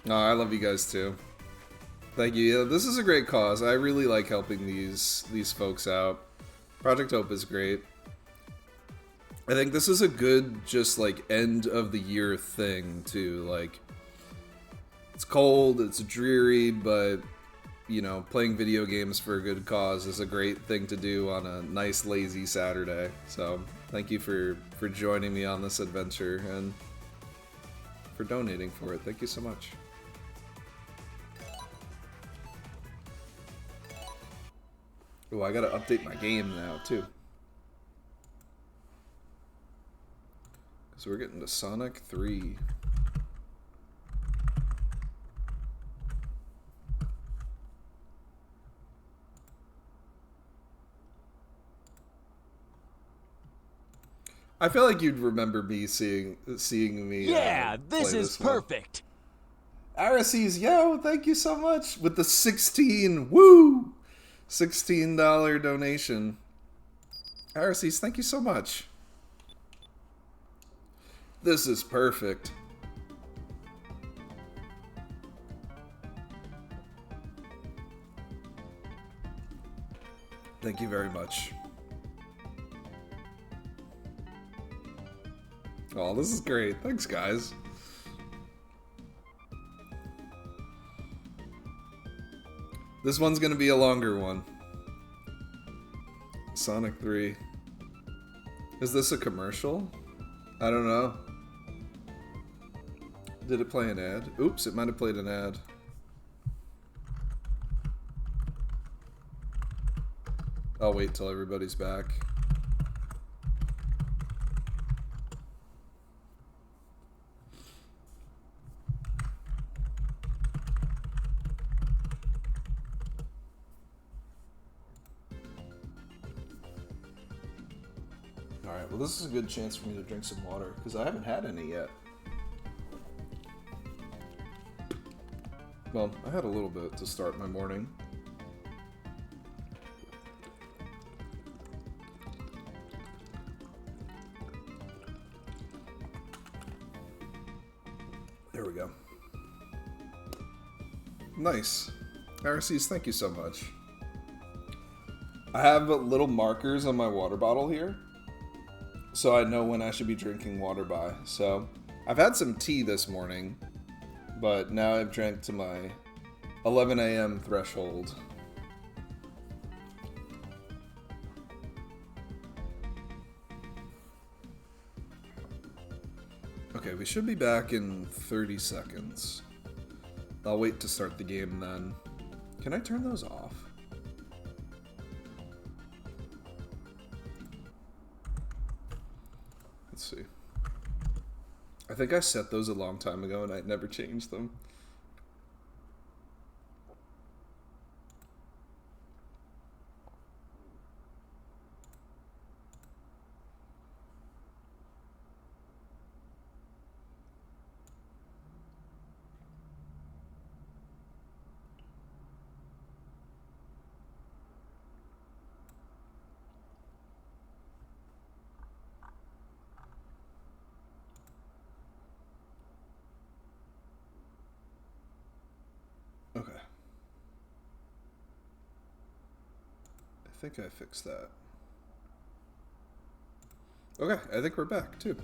No, I love you guys too. Thank you. Yeah, this is a great cause. I really like helping these folks out. Project Hope is great. I think this is a good, just like end of the year thing too. Like, it's cold, it's dreary, but you know, playing video games for a good cause is a great thing to do on a nice, lazy Saturday. So, thank you for joining me on this adventure and for donating for it. Thank you so much. Oh, I gotta update my game now, too. So we're getting to Sonic 3. I feel like you'd remember me seeing me. Yeah, this is perfect. Araces, yo, thank you so much with the 16. Woo! $16 donation. Araces, thank you so much. This is perfect. Thank you very much. Oh, this is great. Thanks, guys. This one's gonna be a longer one. Sonic 3. Is this a commercial? I don't know. Did it play an ad? Oops, it might have played an ad. I'll wait till everybody's back. Alright, well this is a good chance for me to drink some water, because I haven't had any yet. Well, I had a little bit to start my morning. There we go. Nice. Araces, thank you so much. I have little markers on my water bottle here, so I know when I should be drinking water by. So, I've had some tea this morning, but now I've drank to my 11 a.m. threshold. Okay, we should be back in 30 seconds. I'll wait to start the game then. Can I turn those off? Let's see. I think I set those a long time ago and I never changed them. Okay. I think I fixed that. Okay, I think we're back, too.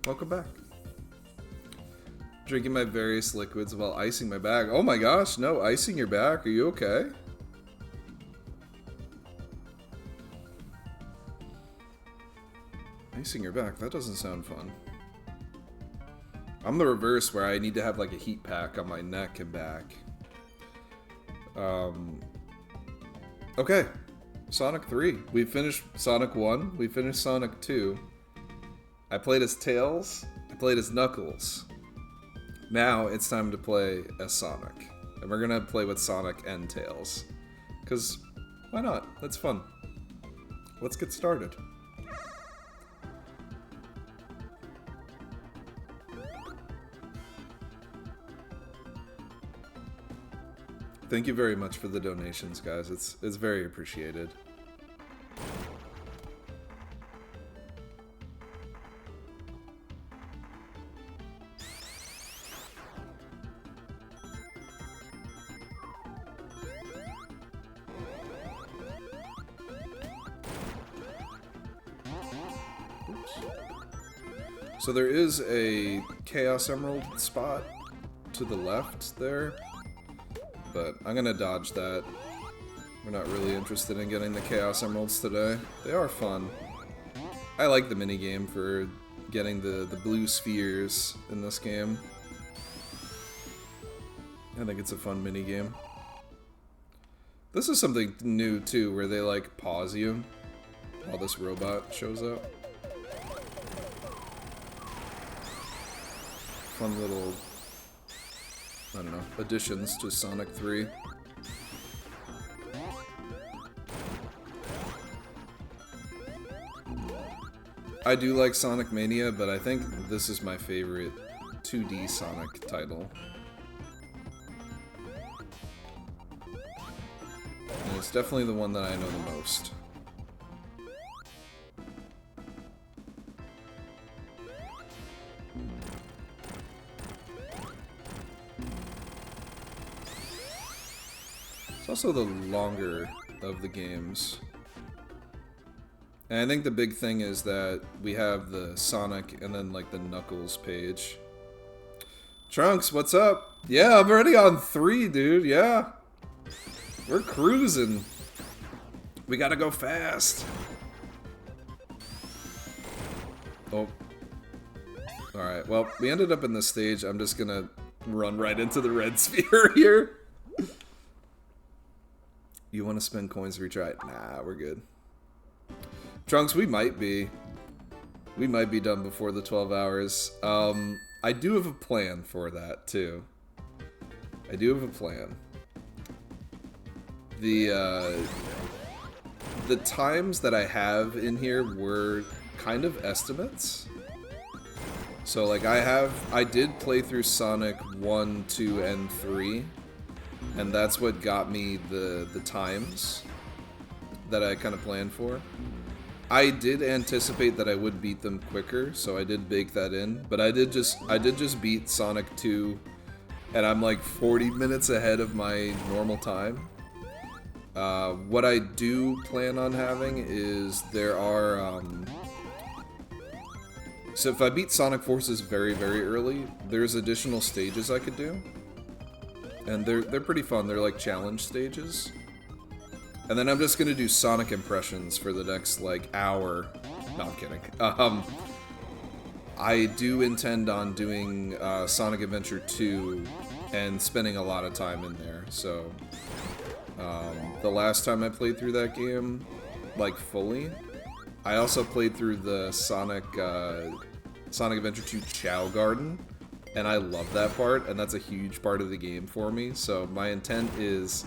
Welcome back. Drinking my various liquids while icing my bag. Oh my gosh, no, icing your back. Are you okay? Icing your back, that doesn't sound fun. I'm the reverse, where I need to have like a heat pack on my neck and back. Okay. Sonic 3. We finished Sonic 1. We finished Sonic 2. I played as Tails. I played as Knuckles. Now it's time to play as Sonic. And we're gonna play with Sonic and Tails. Because why not? That's fun. Let's get started. Thank you very much for the donations, guys. It's very appreciated. So there is a Chaos Emerald spot to the left there, but I'm gonna dodge that. We're not really interested in getting the Chaos Emeralds today. They are fun. I like the minigame for getting the blue spheres in this game. I think it's a fun minigame. This is something new too, where they like pause you while this robot shows up. Fun little, I don't know, additions to Sonic 3. I do like Sonic Mania, but I think this is my favorite 2D Sonic title. And it's definitely the one that I know the most. It's also the longer of the games. And I think the big thing is that we have the Sonic and then like the Knuckles page. Trunks, what's up? Yeah, I'm already on 3, dude. Yeah. We're cruising. We gotta go fast. Oh. Alright, well, we ended up in this stage. I'm just gonna run right into the red sphere here. You want to spend coins to retry it? Nah, we're good. Trunks, we might be. We might be done before the 12 hours. I do have a plan for that, too. I do have a plan. The times that I have in here were kind of estimates. So, like, I did play through Sonic 1, 2, and 3. And that's what got me the times that I kind of planned for. I did anticipate that I would beat them quicker, so I did bake that in. But I did just beat Sonic 2, and I'm like 40 minutes ahead of my normal time. What I do plan on having is there are so if I beat Sonic Forces very, very early, there's additional stages I could do. And they're pretty fun. They're like challenge stages. And then I'm just gonna do Sonic impressions for the next like hour. No, I'm kidding. I do intend on doing Sonic Adventure 2 and spending a lot of time in there. So the last time I played through that game, like fully, I also played through the Sonic Adventure 2 Chow Garden. And I love that part, and that's a huge part of the game for me. So my intent is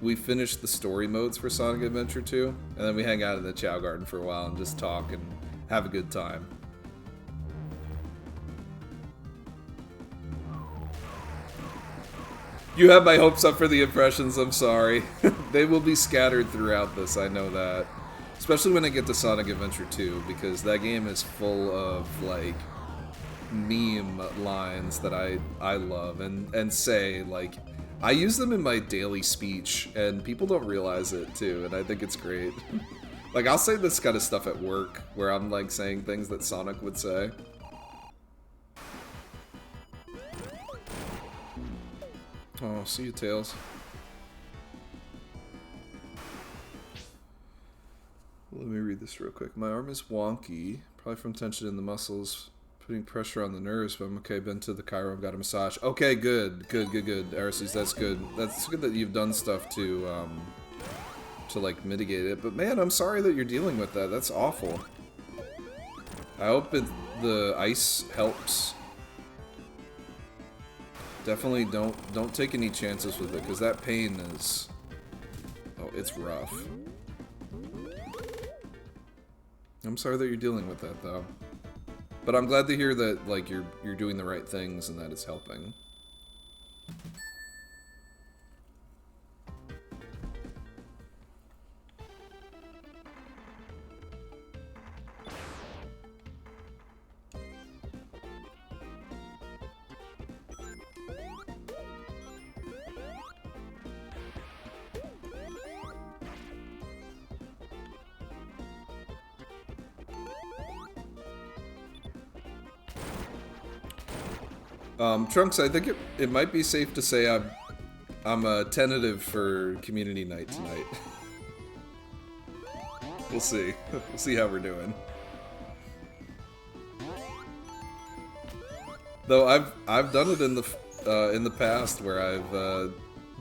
we finish the story modes for Sonic Adventure 2, and then we hang out in the Chow Garden for a while and just talk and have a good time. You have my hopes up for the impressions, I'm sorry. They will be scattered throughout this, I know that. Especially when I get to Sonic Adventure 2, because that game is full of, like, meme lines that I love and say, like, I use them in my daily speech and people don't realize it too, and I think it's great. Like, I'll say this kind of stuff at work where I'm like saying things that Sonic would say. Oh, see you, Tails. Let me read this real quick. My arm is wonky, probably from tension in the muscles. Putting pressure on the nerves, but I'm okay. Been to the Cairo, got a massage. Okay, good. Arises, that's good. That's good that you've done stuff to like mitigate it. But man, I'm sorry that you're dealing with that. That's awful. I hope the ice helps. Definitely don't take any chances with it, because that pain is, oh, it's rough. I'm sorry that you're dealing with that though. But I'm glad to hear that, like, you're doing the right things and that it's helping. Trunks, I think it might be safe to say I'm tentative for community night tonight. We'll see. We'll see how we're doing. Though I've done it in the past where I've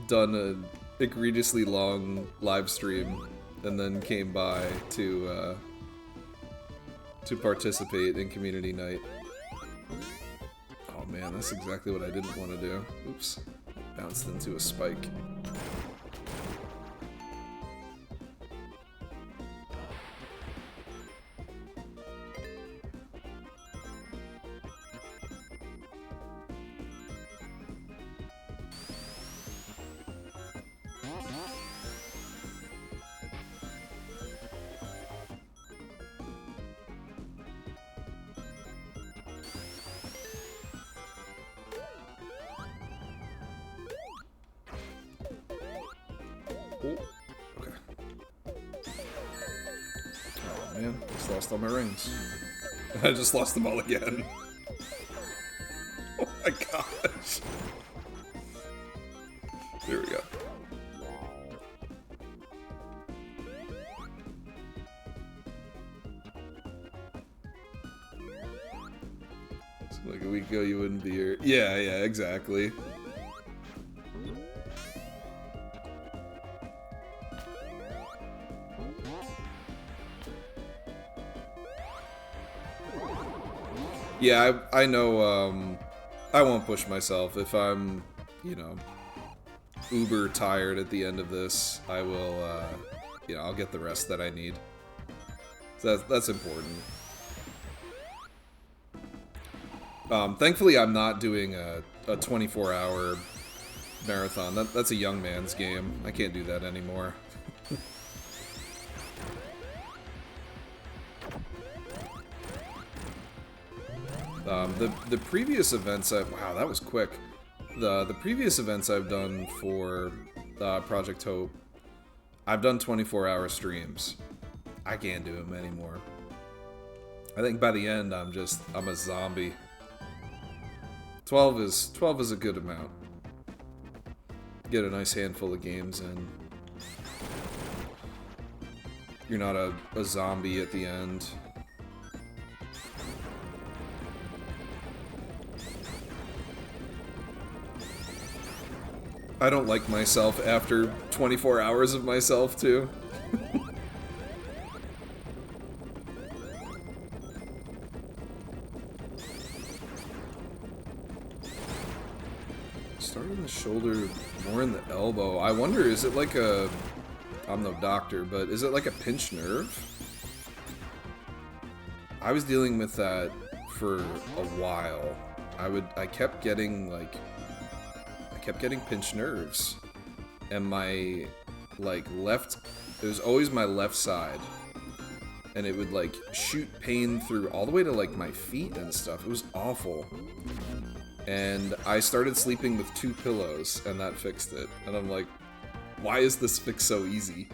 done an egregiously long live stream and then came by to participate in community night. Oh man, that's exactly what I didn't want to do. Oops, bounced into a spike. Okay. Oh man, just lost all my rings. I just lost them all again. Oh my gosh. There we go. So like a week ago you wouldn't be here. Yeah, exactly. Yeah, I know, I won't push myself. If I'm, you know, uber tired at the end of this, I will, you know, I'll get the rest that I need. So that's important. Thankfully, I'm not doing a 24-hour marathon. That's a young man's game. I can't do that anymore. The previous events wow, that was quick. The previous events I've done for Project Hope, I've done 24-hour streams. I can't do them anymore. I think by the end I'm a zombie. 12 is a good amount. Get a nice handful of games in. You're not a zombie at the end. I don't like myself after 24 hours of myself, too. Start in the shoulder, more in the elbow. I wonder, is it like a... I'm no doctor, but is it like a pinched nerve? I was dealing with that for a while. I kept getting, like... kept getting pinched nerves, and my left, it was always my left side, and it would like shoot pain through all the way to like my feet and stuff. It was awful, and I started sleeping with 2 pillows, and that fixed it. And I'm like, why is this fix so easy?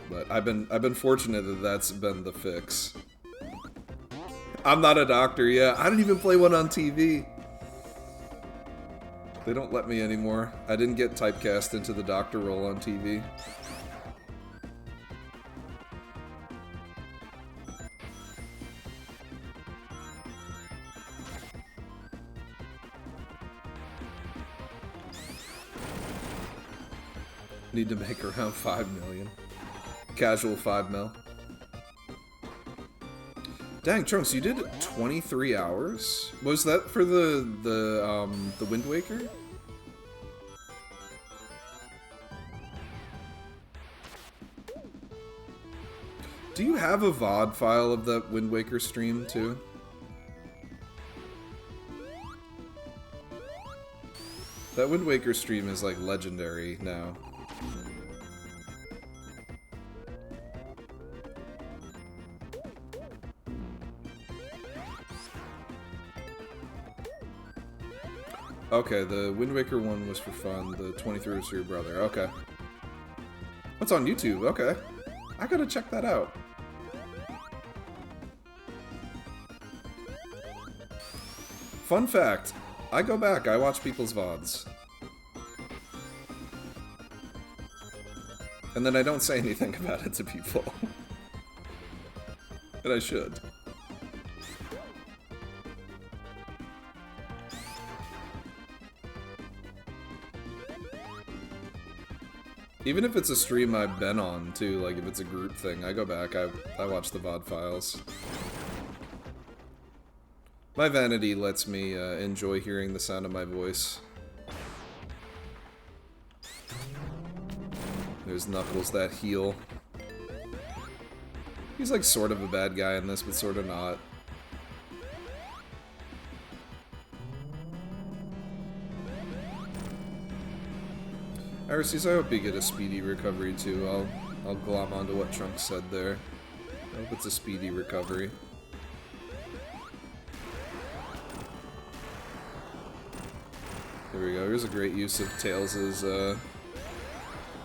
But I've been fortunate that that's been the fix. I'm not a doctor, yeah. I don't even play one on TV. They don't let me anymore. I didn't get typecast into the doctor role on TV. Need to make around 5 million. Casual 5 mil. Dang, Trunks, you did 23 hours? Was that for the Wind Waker? Do you have a VOD file of that Wind Waker stream, too? That Wind Waker stream is, like, legendary now. Okay, the Wind Waker one was for fun. The 23 was for your brother. Okay. What's on YouTube? Okay. I gotta check that out. Fun fact, I go back, I watch people's VODs. And then I don't say anything about it to people. And I should. Even if it's a stream I've been on, too, like if it's a group thing, I go back, I watch the VOD files. My vanity lets me enjoy hearing the sound of my voice. There's Knuckles, that heel. He's like sort of a bad guy in this, but sort of not. Iris, I hope you get a speedy recovery too. I'll glom onto what Trunks said there. I hope it's a speedy recovery. There we go. Here's a great use of Tails'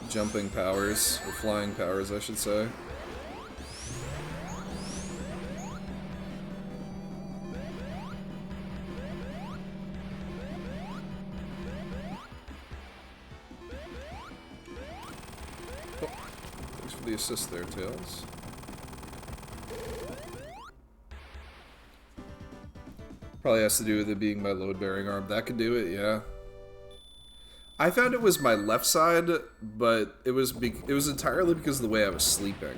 jumping powers, or flying powers, I should say. Oh, thanks for the assist there, Tails. Probably has to do with it being my load-bearing arm. That could do it, yeah. I found it was my left side, but it was entirely because of the way I was sleeping.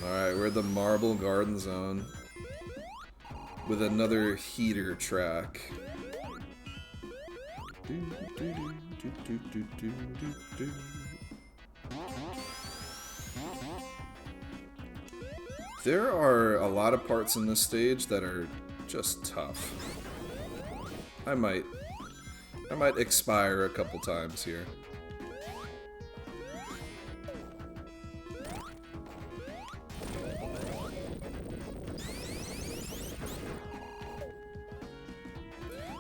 Alright, we're at the Marble Garden Zone with another heater track. There are a lot of parts in this stage that are just tough. I might expire a couple times here.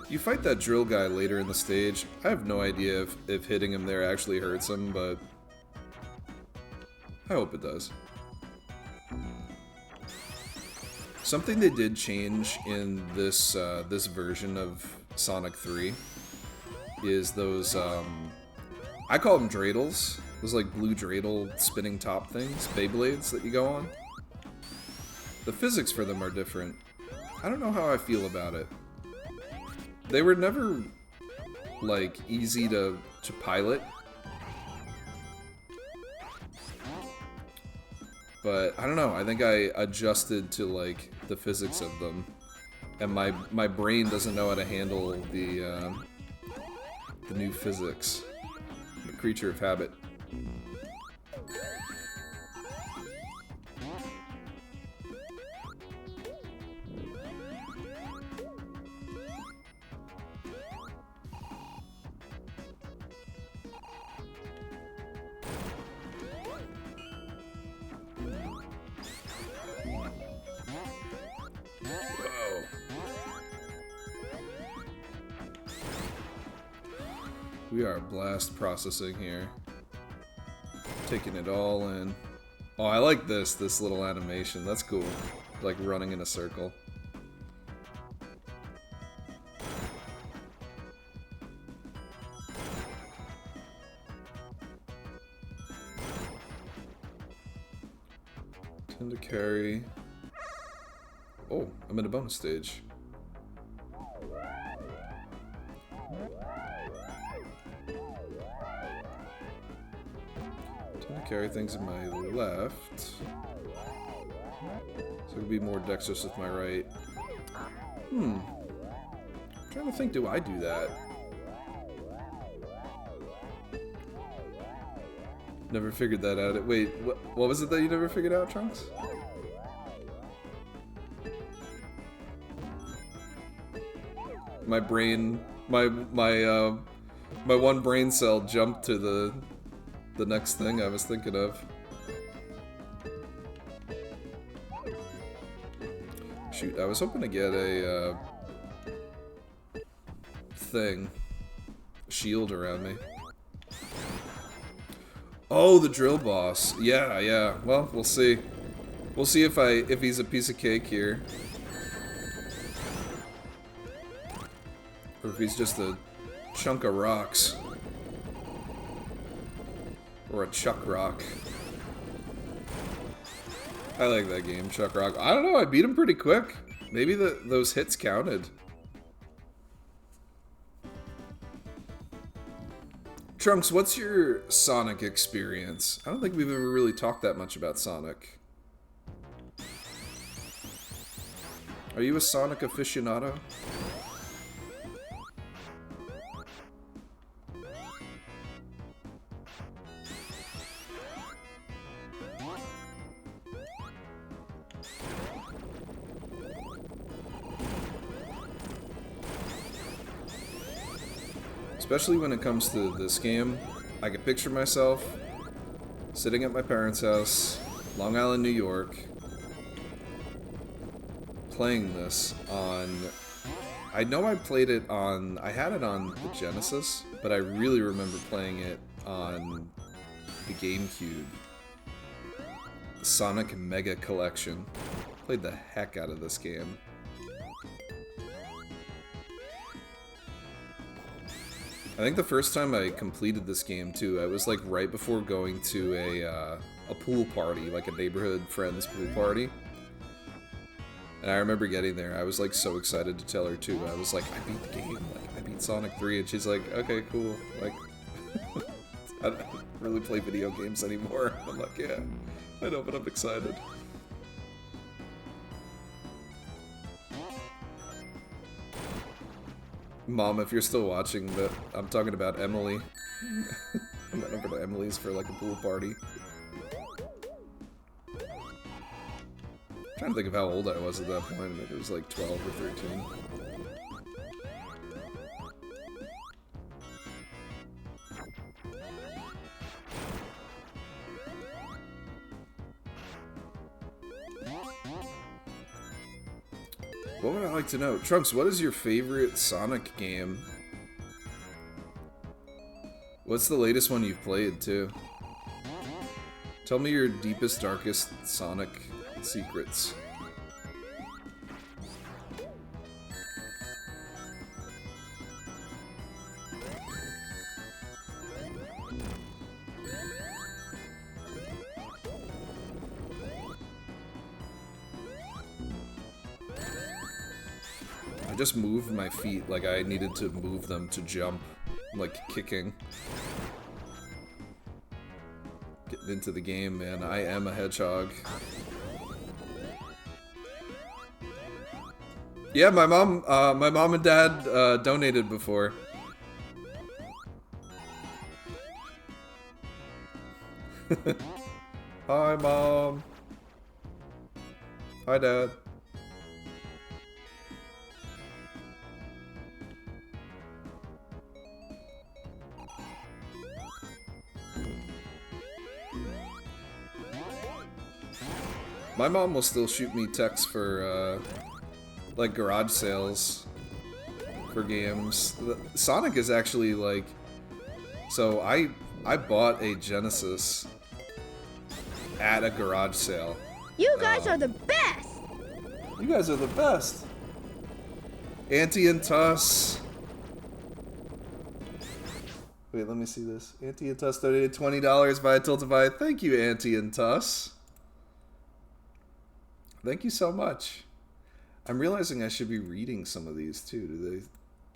You fight that drill guy later in the stage. I have no idea if hitting him there actually hurts him, but I hope it does. Something they did change in this this version of Sonic 3 is those, I call them dreidels. Those like blue dreidel spinning top things, Beyblades that you go on. The physics for them are different. I don't know how I feel about it. They were never, like, easy to pilot. But, I don't know, I think I adjusted to, like, the physics of them. And my brain doesn't know how to handle the new physics. I'm a creature of habit. We are blast processing here. Taking it all in. Oh, I like this little animation. That's cool. Like running in a circle. Tend to carry. Oh, I'm in a bonus stage. Carry things in my left, so I can be more dexterous with my right. I'm trying to think, do I do that? Never figured that out. Wait, what was it that you never figured out, Trunks? My brain, my one brain cell jumped to the next thing I was thinking of. Shoot, I was hoping to get a shield around me. Oh, the drill boss. Yeah. Well, we'll see. We'll see if he's a piece of cake here. Or if he's just a chunk of rocks. Or a Chuck Rock. I like that game, Chuck Rock. I don't know, I beat him pretty quick. Maybe those hits counted. Trunks, what's your Sonic experience? I don't think we've ever really talked that much about Sonic. Are you a Sonic aficionado? Especially when it comes to this game, I can picture myself sitting at my parents' house, Long Island, New York, playing this on... I know I played it on... I had it on the Genesis, but I really remember playing it on the GameCube. The Sonic Mega Collection. Played the heck out of this game. I think the first time I completed this game, too, I was like right before going to a pool party, like a neighborhood friend's pool party. And I remember getting there, I was like so excited to tell her, too. I was like, I beat the game, like, I beat Sonic 3, and she's like, okay, cool, like, I don't really play video games anymore. I'm like, yeah, I know, but I'm excited. Mom, if you're still watching, but I'm talking about Emily. I went over to Emily's for like a pool party. I'm trying to think of how old I was at that point. Maybe it was like 12 or 13. What would I like to know? Trunks, what is your favorite Sonic game? What's the latest one you've played, too? Tell me your deepest, darkest Sonic secrets. Just moved my feet like I needed to move them to jump, like kicking. Getting into the game, man. I am a hedgehog. Yeah, my mom and dad donated before. Hi, Mom. Hi, Dad. My mom will still shoot me texts for, like, garage sales for games. Sonic is actually, like... So, I bought a Genesis at a garage sale. You guys are the best! You guys are the best! Auntie and Tuss. Wait, let me see this. Auntie and Tuss donated $20 via Tiltify. Thank you, Auntie and Tuss. Thank you so much. I'm realizing I should be reading some of these too.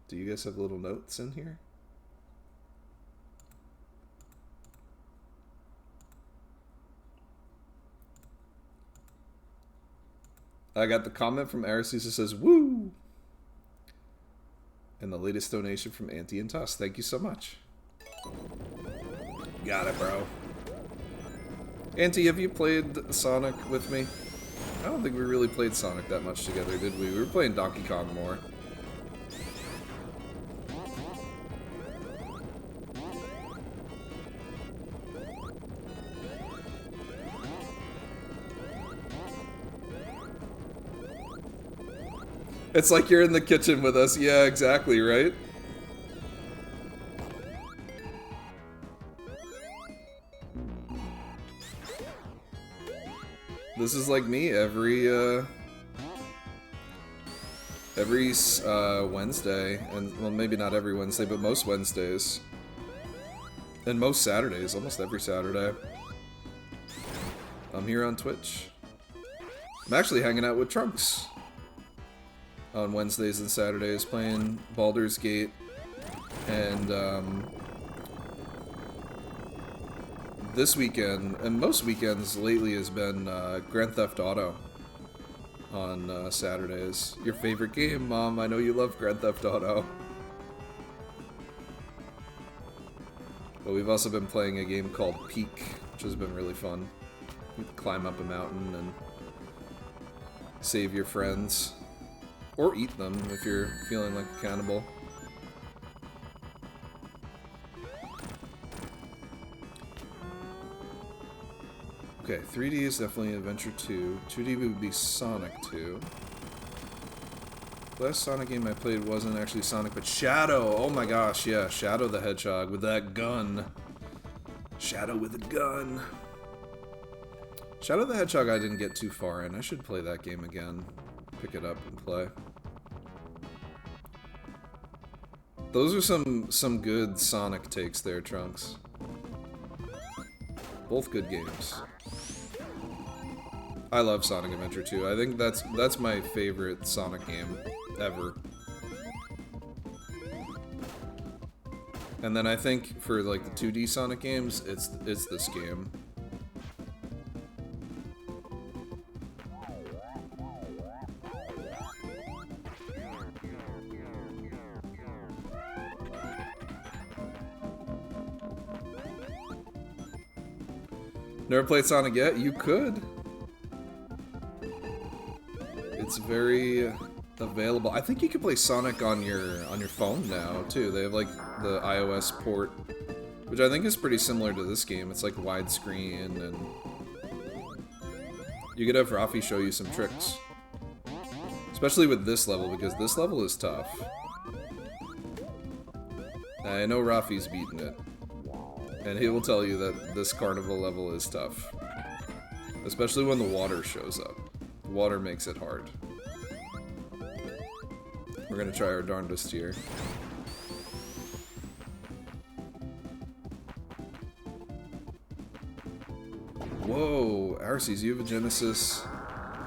Do you guys have little notes in here? I got the comment from Arisus that says, woo! And the latest donation from Auntie and Tuss. Thank you so much. Got it, bro. Auntie, have you played Sonic with me? I don't think we really played Sonic that much together, did we? We were playing Donkey Kong more. It's like you're in the kitchen with us. Yeah, exactly, right? This is like me every Wednesday, and well, maybe not every Wednesday, but most Wednesdays. And most Saturdays, almost every Saturday. I'm here on Twitch. I'm actually hanging out with Trunks on Wednesdays and Saturdays, playing Baldur's Gate, and this weekend, and most weekends lately, has been Grand Theft Auto on Saturdays. Your favorite game, Mom? I know you love Grand Theft Auto. But we've also been playing a game called Peak, which has been really fun. You can climb up a mountain and save your friends. Or eat them if you're feeling like a cannibal. Okay, 3D is definitely Adventure 2. 2D would be Sonic 2. The last Sonic game I played wasn't actually Sonic, but Shadow! Oh my gosh, yeah, Shadow the Hedgehog with that gun. Shadow with a gun. Shadow the Hedgehog I didn't get too far in. I should play that game again. Pick it up and play. Those are some good Sonic takes there, Trunks. Both good games. I love Sonic Adventure 2. I think that's my favorite Sonic game ever. And then I think for like the 2D Sonic games, it's this game. Never played Sonic yet? You could. It's very available. I think you can play Sonic on your phone now too. They have like the iOS port, which I think is pretty similar to this game. It's like widescreen, and you could have Rafi show you some tricks, especially with this level, because this level is tough. I know Rafi's beaten it, and he will tell you that this carnival level is tough, especially when the water shows up. The water makes it hard. We're gonna try our darndest here. Whoa, Arceus, you have a Genesis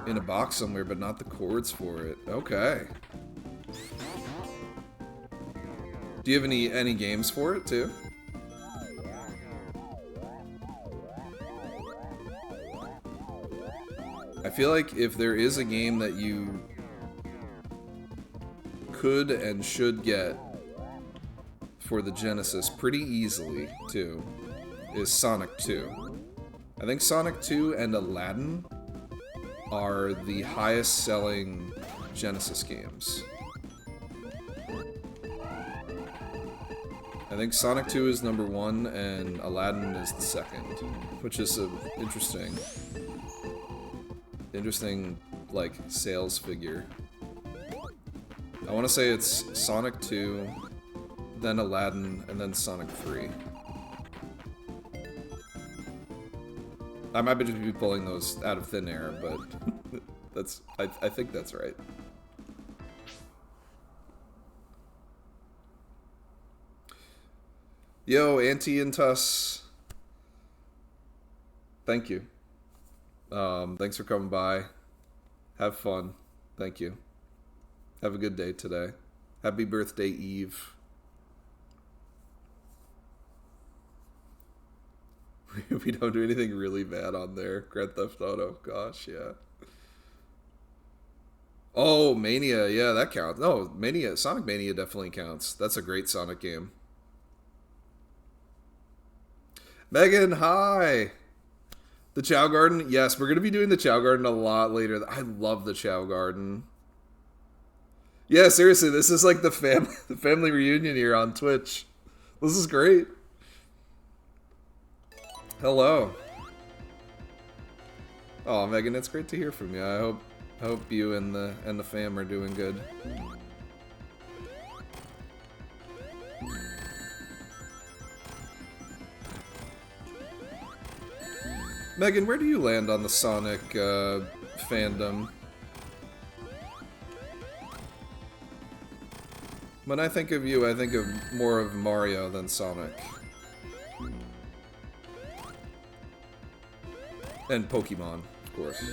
in a box somewhere, but not the cords for it. Okay. Do you have any games for it too? I feel like if there is a game that you could and should get for the Genesis pretty easily, too, is Sonic 2. I think Sonic 2 and Aladdin are the highest selling Genesis games. I think Sonic 2 is number 1 and Aladdin is the second, which is an interesting like sales figure. I want to say it's Sonic 2, then Aladdin, and then Sonic 3. I might just be pulling those out of thin air, but that's I think that's right. Yo, Auntie and Tuss. Thank you. Thanks for coming by. Have fun. Thank you. Have a good day today. Happy birthday, Eve. We don't do anything really bad on there. Grand Theft Auto. Gosh, yeah. Oh, Mania. Yeah, that counts. No, Mania. Sonic Mania definitely counts. That's a great Sonic game. Megan, hi. The Chow Garden. Yes, we're going to be doing the Chow Garden a lot later. I love the Chow Garden. Yeah, seriously, this is like the family reunion here on Twitch. This is great. Hello. Oh, Megan, it's great to hear from you. I hope you and the fam are doing good. Megan, where do you land on the Sonic fandom? When I think of you, I think of more of Mario than Sonic. And Pokemon, of course.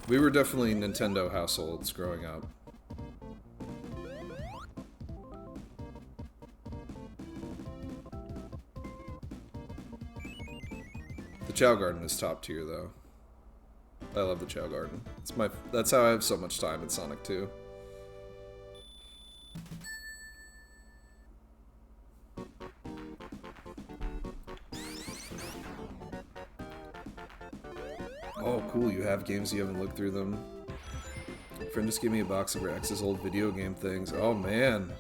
We were definitely Nintendo households growing up. The Chow Garden is top tier, though. I love the Chow Garden. That's how I have so much time in Sonic 2. Oh, cool, you have games, you haven't looked through them. Friend just gave me a box of Rex's old video game things. Oh, man.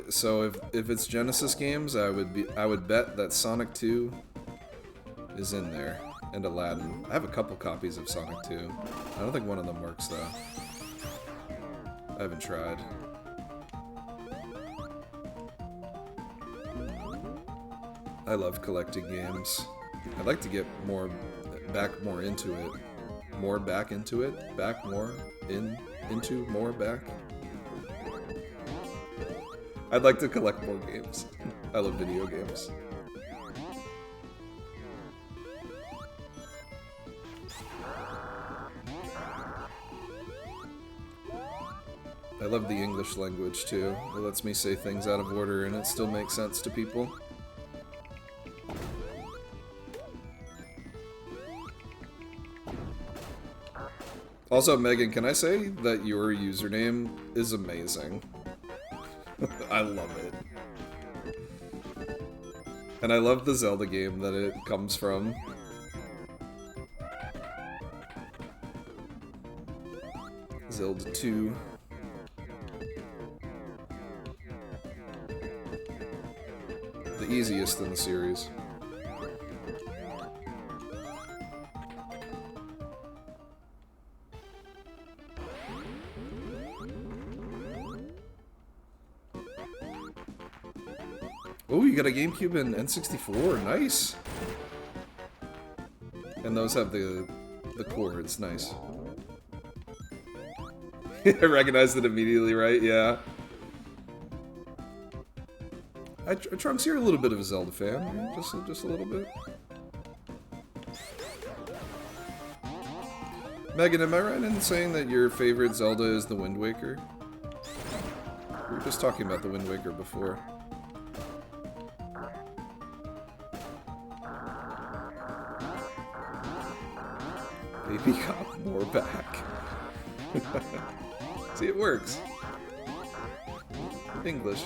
So if it's Genesis games, I would bet that Sonic 2 is in there. And Aladdin. I have a couple copies of Sonic 2. I don't think one of them works, though. I haven't tried. I love collecting games. I'd like to get back more into it. More back into it? Back more? Into more back? I'd like to collect more games. I love video games. I love the English language too. It lets me say things out of order and it still makes sense to people. Also, Megan, can I say that your username is amazing? I love it. And I love the Zelda game that it comes from. Zelda 2. The easiest in the series. Oh, you got a GameCube and N64, nice! And those have the cords, nice. I recognized it immediately, right? Yeah. Trunks, you're a little bit of a Zelda fan, just a little bit. Megan, am I right in saying that your favorite Zelda is the Wind Waker? We were just talking about the Wind Waker before. Baby got more back. See, it works. English.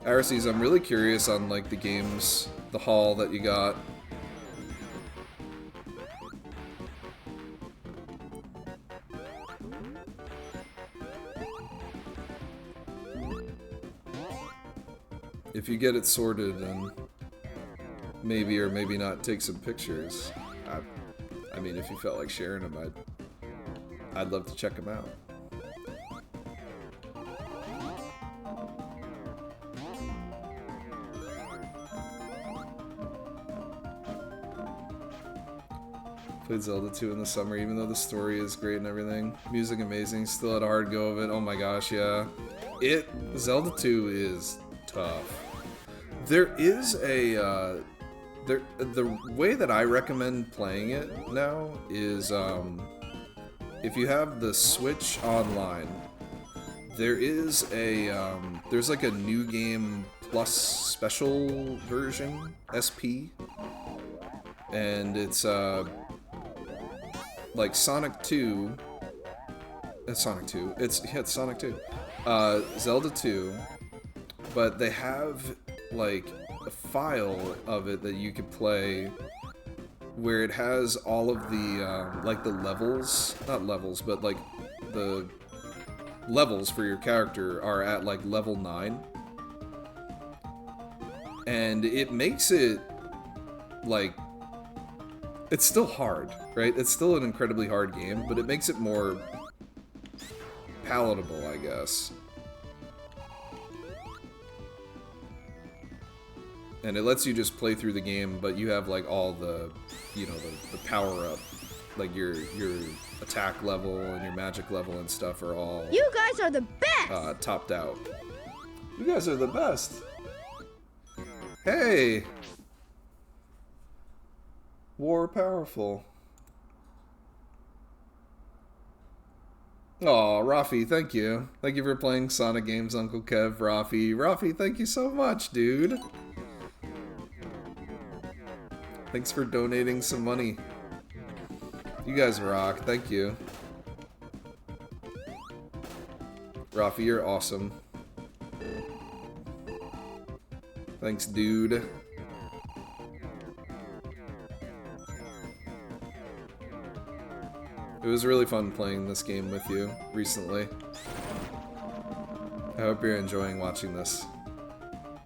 Arises, I'm really curious on, like, the games, the haul that you got. If you get it sorted, then maybe or maybe not take some pictures. I mean, if you felt like sharing them, I'd love to check them out. Played Zelda 2 in the summer, even though the story is great and everything. Music amazing, still had a hard go of it. Oh my gosh, yeah. Zelda 2 is tough. There is a, the way that I recommend playing it now is, if you have the Switch Online, there is a, there's like a New Game Plus special version, SP, and it's, like Sonic 2, it's Sonic 2, it's Sonic 2, Zelda 2, but they have, like, a file of it that you could play where it has all of the, like, the levels, not levels, but, like, the levels for your character are at, like, level 9. And it makes it, like, It's still hard, right? It's still an incredibly hard game, but it makes it more palatable, I guess. And it lets you just play through the game, but you have like all the, you know, the power up, like your attack level and your magic level and stuff are all. You guys are the best. Topped out. You guys are the best. Hey. War powerful. Aw, Rafi, thank you. Thank you for playing Sonic games, Uncle Kev, Rafi. Rafi, thank you so much, dude. Thanks for donating some money. You guys rock, thank you. Rafi, you're awesome. Thanks, dude. It was really fun playing this game with you recently. I hope you're enjoying watching this.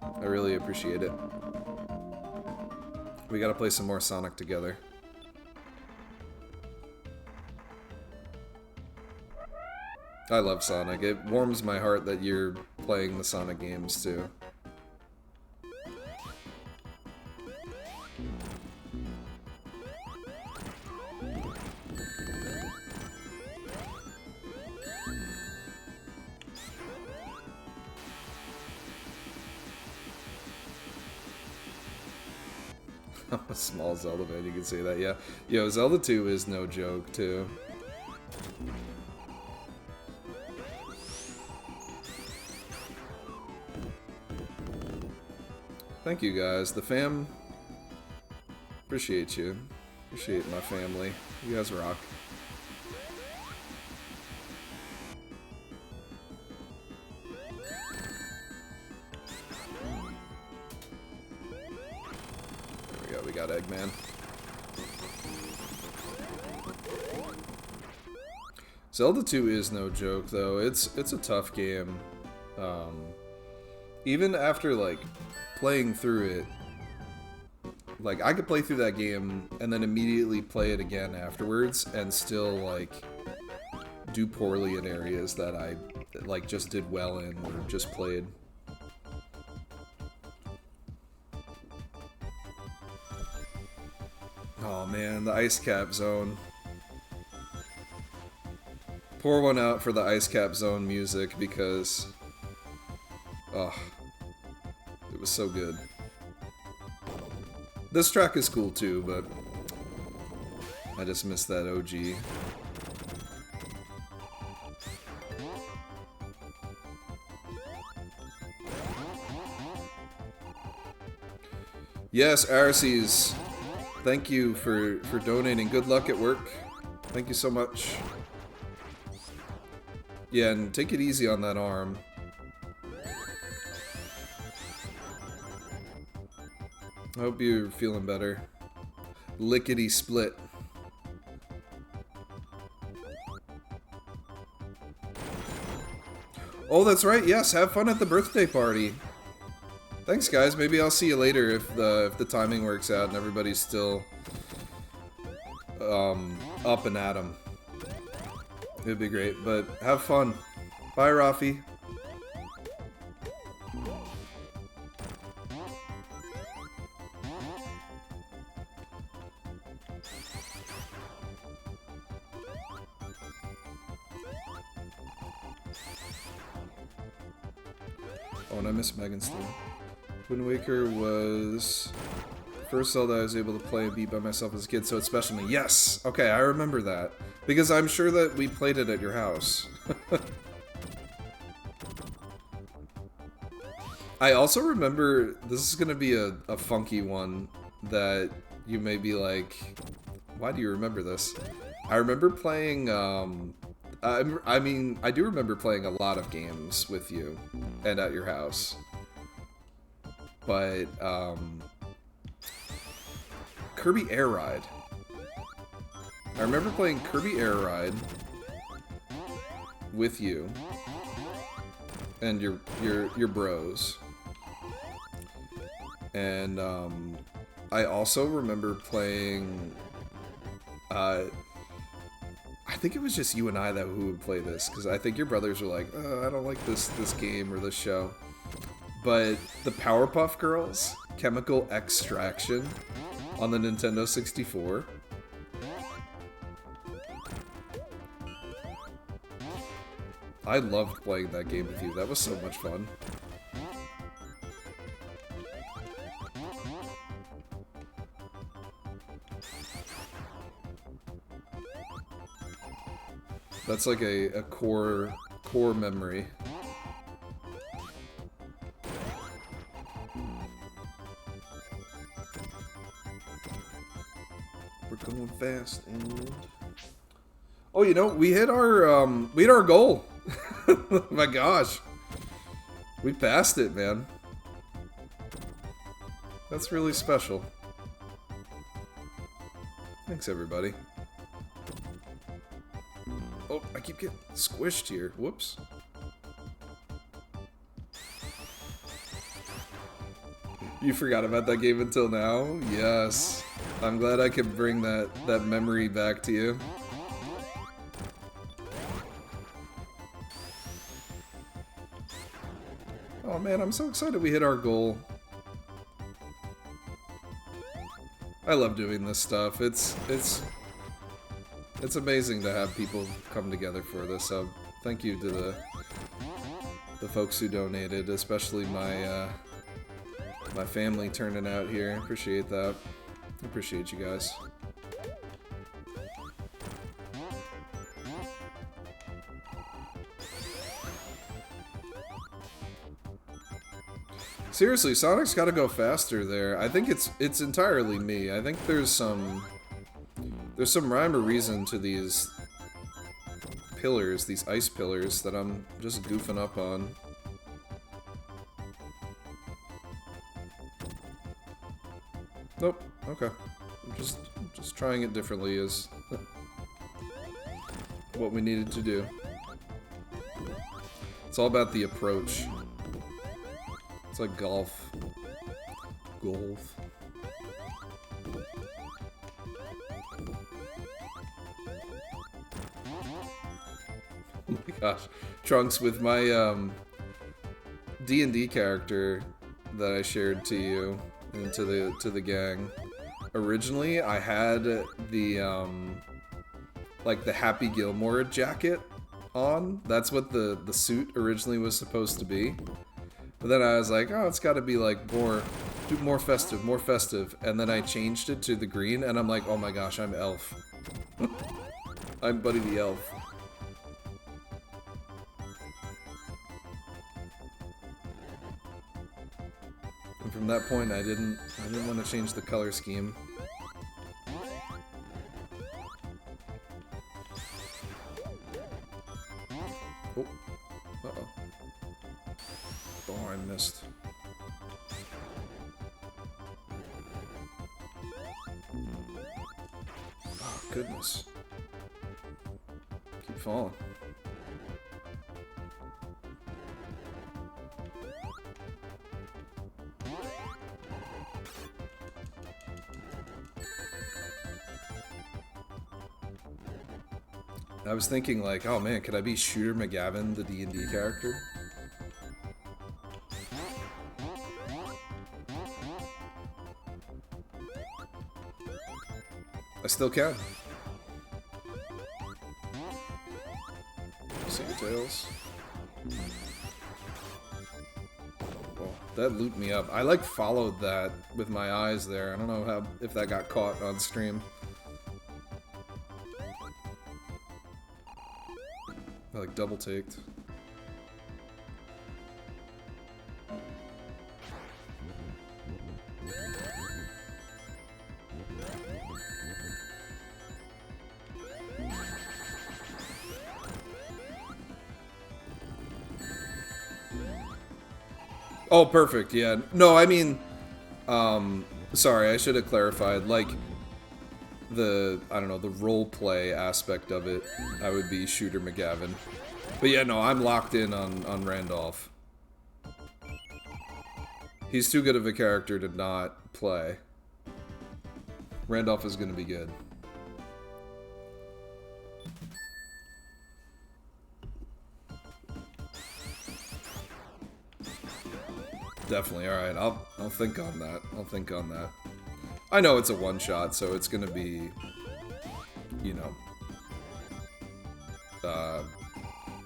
I really appreciate it. We gotta play some more Sonic together. I love Sonic. It warms my heart that you're playing the Sonic games too. I'm a small Zelda fan, you can say that, yeah. Yo, Zelda 2 is no joke, too. Thank you, guys. The fam... Appreciate you. Appreciate my family. You guys rock. We got Eggman. Zelda 2 is no joke, though. It's a tough game. Even after, like, playing through it, like, I could play through that game and then immediately play it again afterwards and still, like, do poorly in areas that I, like, just did well in or just played. Oh man, the ice cap zone. Pour one out for the ice cap zone music because, oh, it was so good. This track is cool too, but I just missed that OG. Yes, Arcees. Thank you for donating. Good luck at work. Thank you so much. Yeah, and take it easy on that arm. I hope you're feeling better. Lickety split. Oh, that's right. Yes, have fun at the birthday party. Thanks, guys. Maybe I'll see you later if the timing works out and everybody's still up and at 'em. It'd be great, but have fun. Bye, Rafi. Oh, and I miss Megan's too. Wind Waker was the first Zelda I was able to play and beat by myself as a kid, so it's special to me. Yes! Okay, I remember that. Because I'm sure that we played it at your house. I also remember, this is going to be a funky one that you may be like, why do you remember this? I remember playing, I mean, I do remember playing a lot of games with you and at your house. But, Kirby Air Ride. I remember playing Kirby Air Ride with you and your bros. And, I also remember playing I think it was just you and I that who would play this, because I think your brothers were like, I don't like this game or this show. But the Powerpuff Girls Chemical Extraction on the Nintendo 64. I loved playing that game with you. That was so much fun. That's like a core memory. We're going fast and oh, you know, we hit our goal. My gosh. We passed it, man. That's really special. Thanks, everybody. Oh, I keep getting squished here. Whoops. You forgot about that game until now? Yes. I'm glad I could bring that memory back to you. Oh man, I'm so excited we hit our goal. I love doing this stuff. It's amazing to have people come together for this, so thank you to the folks who donated, especially my my family turning out here. Appreciate that. Appreciate you guys. Seriously, Sonic's got to go faster there. I think it's entirely me. I think there's some rhyme or reason to these pillars, these ice pillars, that I'm just goofing up on. Nope. Okay. I'm just trying it differently is what we needed to do. It's all about the approach. It's like golf. Golf. Oh my gosh. Trunks, with my D&D character that I shared to you and to the gang. Originally, I had the like the Happy Gilmore jacket on. That's what the suit originally was supposed to be. But then I was like, oh, it's got to be like more festive, and then I changed it to the green, and I'm like, oh my gosh, I'm Elf. I'm Buddy the Elf. And from that point, I didn't want to change the color scheme. Oh, uh-oh. Oh, I missed. Oh, goodness. Keep falling. I was thinking like, oh man, could I be Shooter McGavin, the D&D character? I still can. See your tails. Oh, that looped me up. I like followed that with my eyes there. I don't know if that got caught on stream. I like double taked. Oh, perfect, yeah. No, I mean, sorry, I should have clarified, like, I don't know, the roleplay aspect of it, I would be Shooter McGavin. But yeah, no, I'm locked in on Randolph. He's too good of a character to not play. Randolph is gonna be good. Definitely. All right, I'll think on that. I'll think on that. I know it's a one shot, so it's gonna be, you know,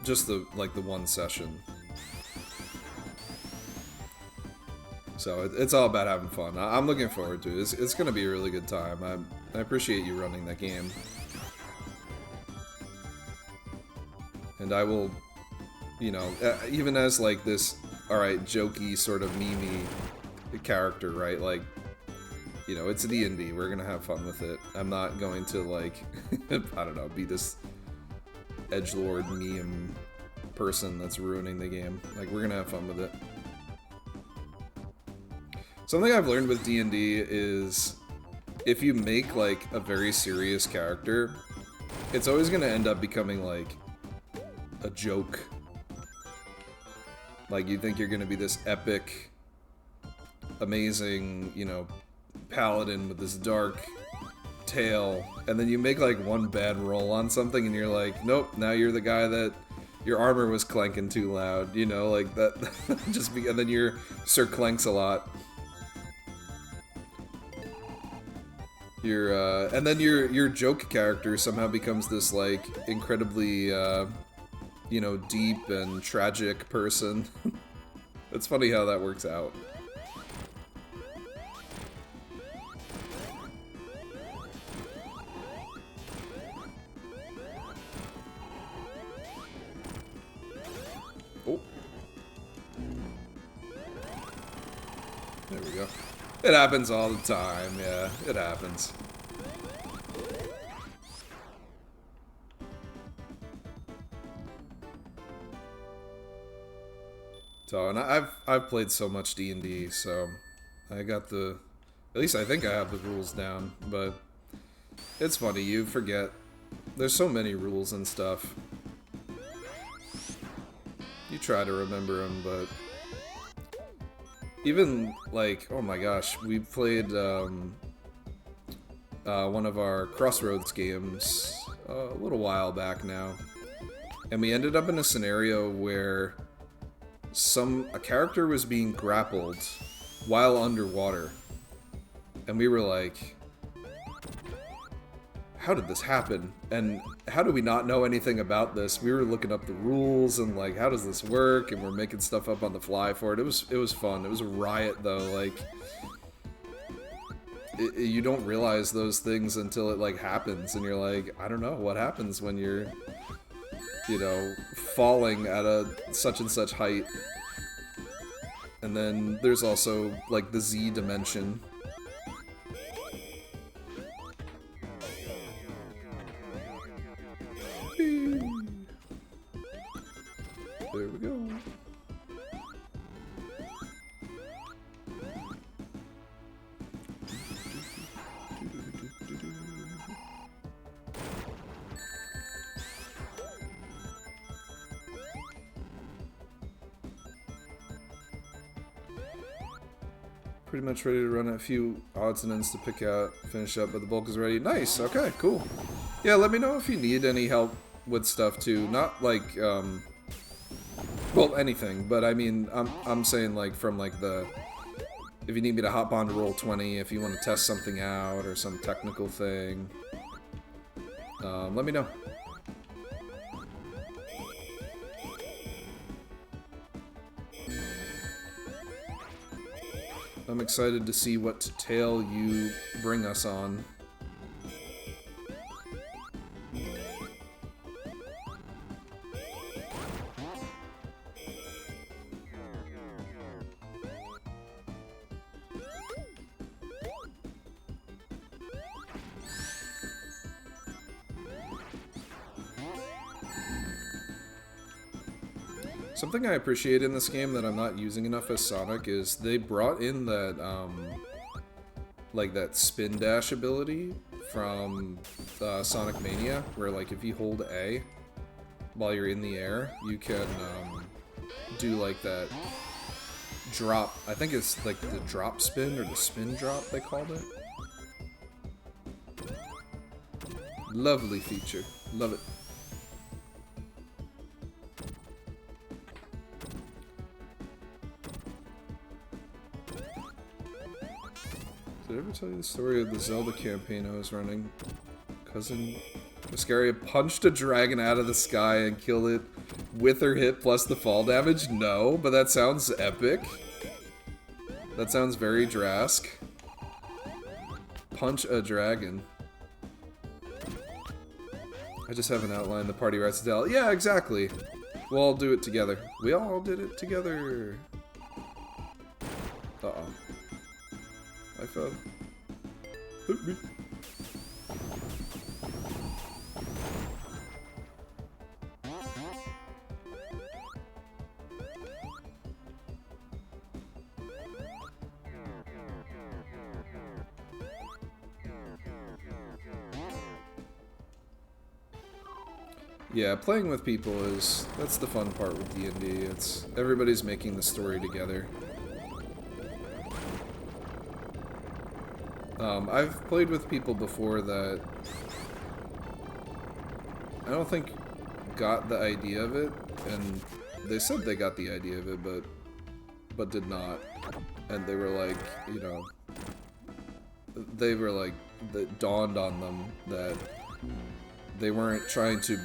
just the one session. So it's all about having fun. I'm looking forward to it. It's gonna be a really good time. I appreciate you running that game, and I will, you know, even as like this, all right, jokey sort of memey character, right? Like, you know, it's D&D. We're gonna have fun with it. I'm not going to like, I don't know, be this edgelord meme person that's ruining the game. Like, we're gonna have fun with it. Something I've learned with D&D is if you make like a very serious character, it's always gonna end up becoming like a joke. Like, you think you're gonna be this epic, amazing, you know, paladin with this dark tale, and then you make like one bad roll on something and you're like, nope, now you're the guy that your armor was clanking too loud, you know, like that. And then you're Sir Clanks-a-Lot. And then your joke character somehow becomes this like incredibly you know, deep and tragic person. It's funny how that works out. Oh. There we go. It happens all the time, yeah, it happens. So, and I've played so much D&D, so I got at least I think I have the rules down, but it's funny, you forget. There's so many rules and stuff. You try to remember them, but even, like, oh my gosh, we played one of our Crossroads games a little while back now, and we ended up in a scenario where a character was being grappled while underwater, and we were like, how did this happen? And how do we not know anything about this? We were looking up the rules and like, how does this work? And we're making stuff up on the fly for it. It was fun. It was a riot though. Like, you don't realize those things until it like happens, and you're like, I don't know what happens when you're, you know, falling at a such and such height. And then there's also like the Z dimension. There we go. Pretty much ready to run a few odds and ends to finish up, but the bulk is ready. Nice, okay, cool. Yeah, let me know if you need any help with stuff too. Not like, well, anything, but I mean, I'm saying like from like if you need me to hop on to Roll20, if you want to test something out or some technical thing, let me know. I'm excited to see what tale you bring us on. Something I appreciate in this game that I'm not using enough as Sonic is they brought in that, like that spin dash ability from Sonic Mania, where like if you hold A while you're in the air, you can do like that drop. I think it's like the drop spin or the spin drop they called it. Lovely feature. Love it. Did I ever tell you the story of the Zelda campaign I was running? Cousin Mascaria punched a dragon out of the sky and killed it with her hit plus the fall damage? No, but that sounds epic. That sounds very Drask. Punch a dragon. I just haven't outlined the party rights to tell. Yeah, exactly. We'll all do it together. We all did it together. Uh-oh. I fell. Hit me. Yeah, playing with people that's the fun part with D&D. It's everybody's making the story together. I've played with people before that I don't think got the idea of it, and they said they got the idea of it, but did not. And they were like, you know, they were like, it dawned on them that they weren't trying to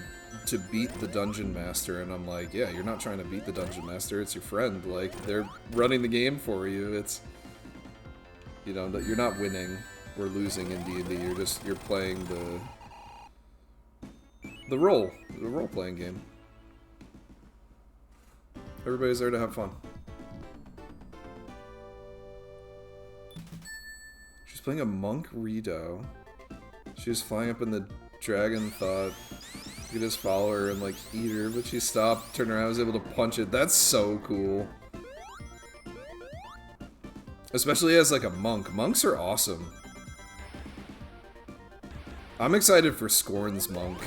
beat the dungeon master, and I'm like, yeah, you're not trying to beat the dungeon master, it's your friend. Like, they're running the game for you. It's, you know, you're not winning or losing in D&D. You're playing the role-playing game. Everybody's there to have fun. She's playing a monk Rito. She was flying up in the dragon, thought you could just follow her and like eat her, but she stopped, turned around, was able to punch it. That's so cool. Especially as like a monk. Monks are awesome. I'm excited for Scorn's monk.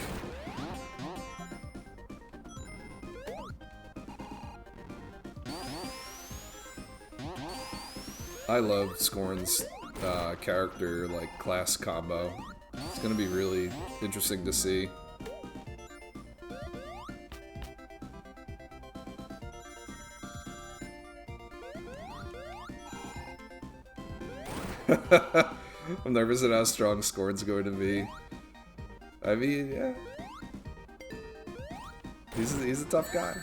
I love Scorn's character, like, class combo. It's gonna be really interesting to see. I'm nervous at how strong Scorn's going to be. I mean, yeah. He's a tough guy.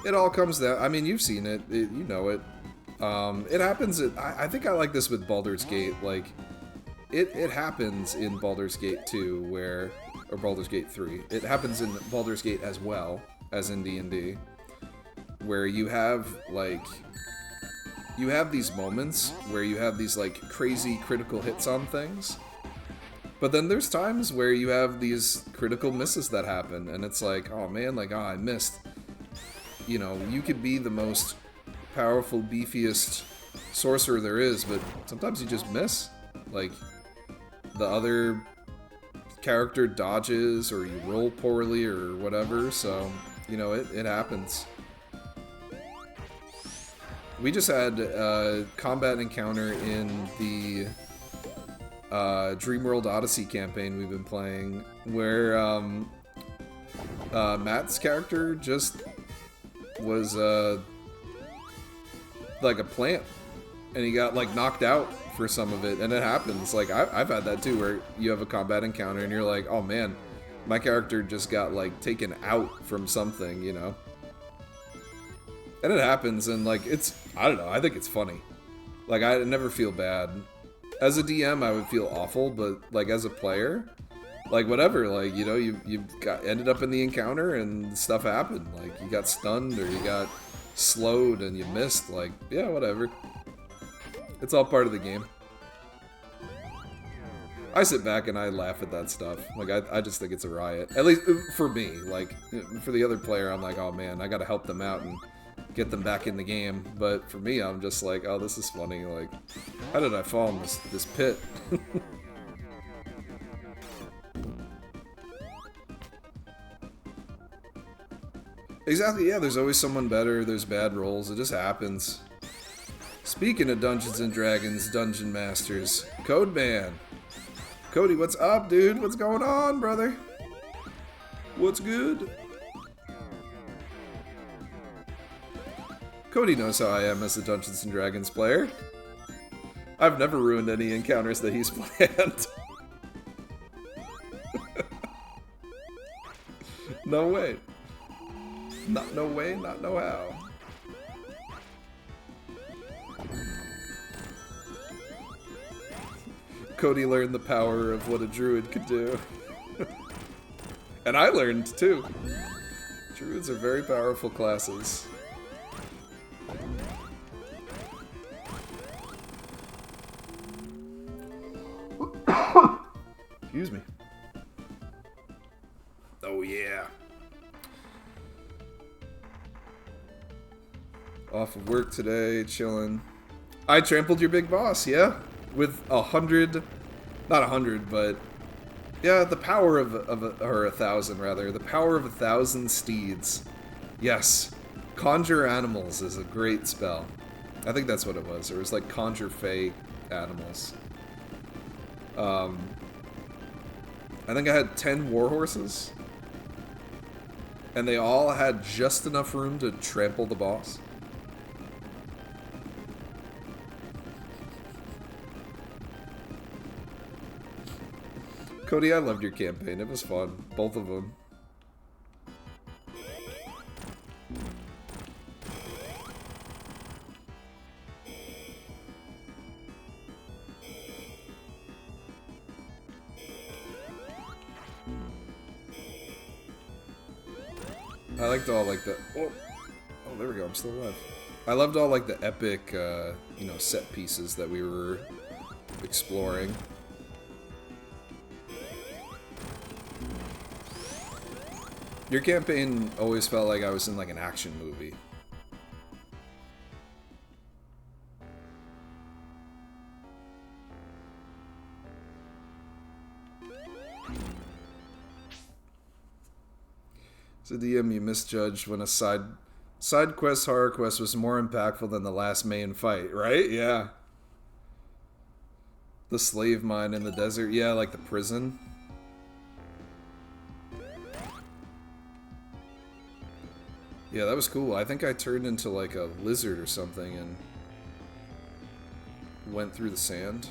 It all comes down. I mean, you've seen it. You know it. It happens. I think I like this with Baldur's Gate. Like, it happens in Baldur's Gate 2, or Baldur's Gate 3. It happens in Baldur's Gate as well as in D&D, where you have like. You have these moments where you have these, like, crazy critical hits on things. But then there's times where you have these critical misses that happen, and it's like, oh man, like, oh, I missed. You know, you could be the most powerful, beefiest sorcerer there is, but sometimes you just miss. Like, the other character dodges, or you roll poorly, or whatever, so, you know, it happens. We just had a combat encounter in the Dreamworld Odyssey campaign we've been playing, where Matt's character just was like a plant, and he got like knocked out for some of it, and it happens. Like I've had that too, where you have a combat encounter and you're like, oh man, my character just got like taken out from something, you know. And it happens, and like I don't know, I think it's funny. Like, I never feel bad. As a DM, I would feel awful, but like as a player, like whatever, like, you know, you ended up in the encounter and stuff happened. Like, you got stunned or you got slowed and you missed, like, yeah, whatever. It's all part of the game. I sit back and I laugh at that stuff. Like, I just think it's a riot. At least for me. Like, for the other player, I'm like, oh man, I gotta help them out and get them back in the game. But for me, I'm just like, oh, this is funny. Like, how did I fall in this pit? Exactly, yeah, there's always someone better, there's bad rolls, it just happens. Speaking of Dungeons and Dragons, Dungeon Masters, Code Man. Cody, what's up, dude? What's going on, brother? What's good? Cody knows how I am as a Dungeons and Dragons player. I've never ruined any encounters that he's planned. No way. Not no way, not no how. Cody learned the power of what a druid could do. And I learned, too. Druids are very powerful classes. Excuse me. Oh, yeah. Off of work today, chilling. I trampled your big boss, yeah? With 100, not 100, but yeah, the power of or 1,000 rather, the power of 1,000 steeds. Yes, conjure animals is a great spell. I think that's what it was. It was like conjure fey animals. I think I had 10 warhorses, and they all had just enough room to trample the boss. Cody, I loved your campaign. It was fun. Both of them. I liked all like the... Oh, there we go. I'm still alive. I loved all like the epic, you know, set pieces that we were exploring. Your campaign always felt like I was in like an action movie. So DM, you misjudged when a side quest, horror quest was more impactful than the last main fight, right? Yeah. The slave mine in the desert. Yeah, like the prison. Yeah, that was cool. I think I turned into like a lizard or something and went through the sand.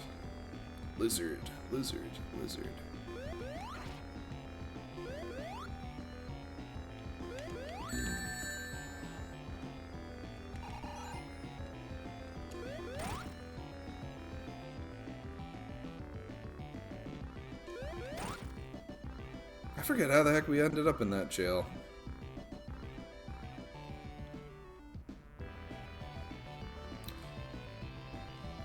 Lizard, lizard, lizard. I forget how the heck we ended up in that jail.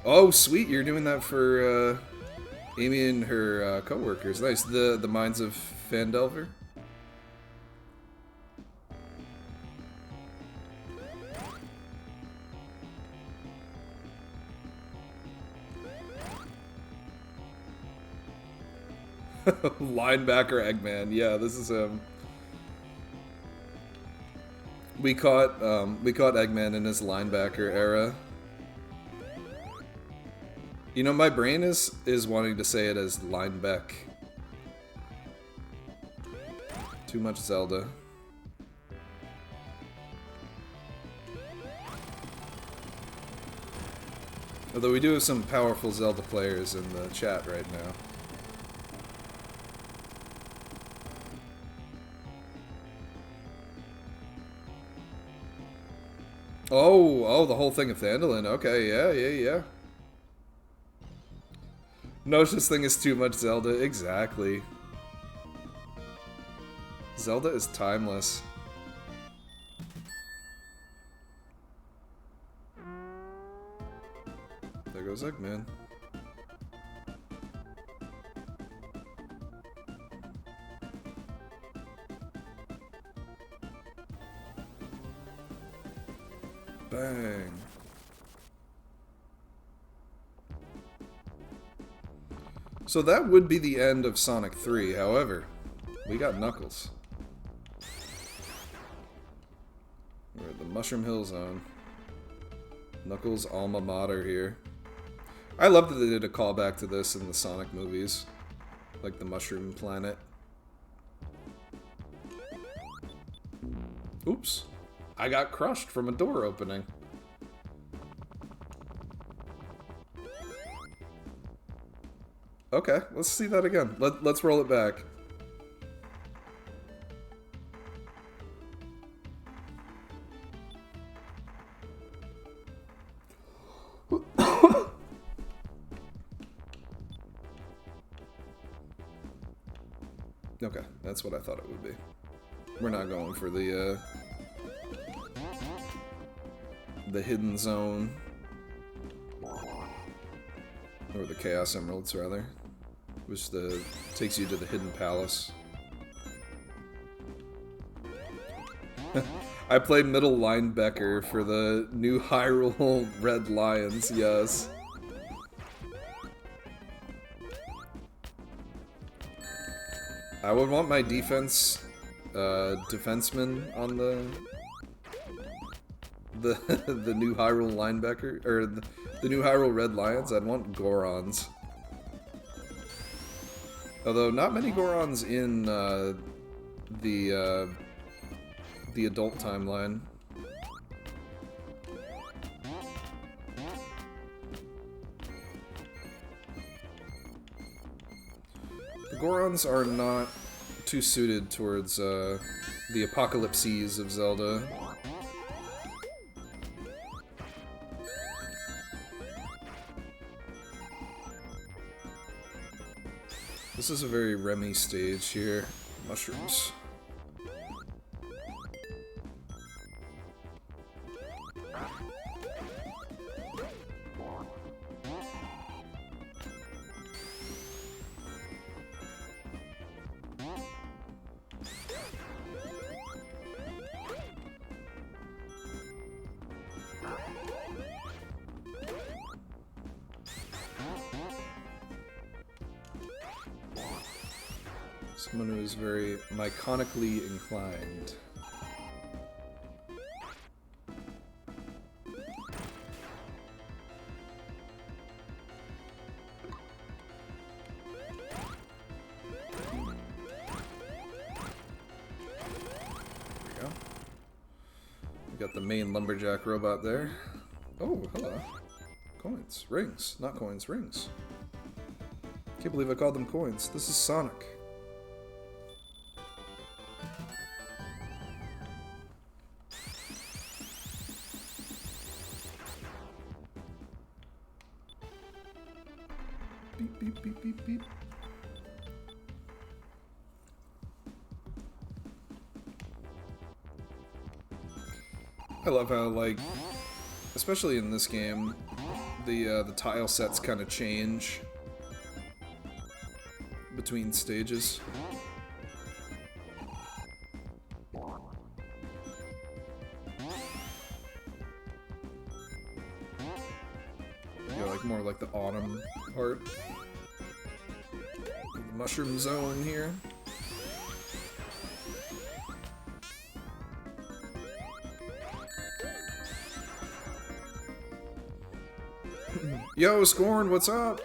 Oh, sweet! You're doing that for Amy and her co-workers. Nice. The Mines of Phandelver. Linebacker Eggman. Yeah, this is we caught Eggman in his linebacker era. You know, my brain is wanting to say it as Linebeck. Too much Zelda. Although we do have some powerful Zelda players in the chat right now. Oh, the whole thing of Thandalin. Okay, yeah. No such thing as too much Zelda. Exactly. Zelda is timeless. There goes Eggman. Bang. So that would be the end of Sonic 3, however, we got Knuckles. We're at the Mushroom Hill Zone. Knuckles' alma mater here. I love that they did a callback to this in the Sonic movies. Like the Mushroom Planet. Oops. I got crushed from a door opening. Okay, let's see that again. Let's roll it back. Okay, that's what I thought it would be. We're not going for the hidden zone. Or the Chaos Emeralds, rather. Which takes you to the Hidden Palace. I played middle linebacker for the new Hyrule Red Lions, yes. I would want my defenseman on the new Hyrule linebacker, or the new Hyrule Red Lions. I'd want Gorons. Although not many Gorons in the adult timeline. The Gorons are not too suited towards the apocalypses of Zelda. This is a very Remy stage here. Mushrooms. Someone who is very myconically inclined. There we go. We got the main lumberjack robot there. Oh, hello. Coins. Rings. Not coins, rings. Can't believe I called them coins. This is Sonic. Beep, beep, beep, beep, beep. I love how, like, especially in this game, the tile sets kind of change between stages. Yeah, like more like the autumn part. The mushroom zone here. Yo, Scorn, what's up?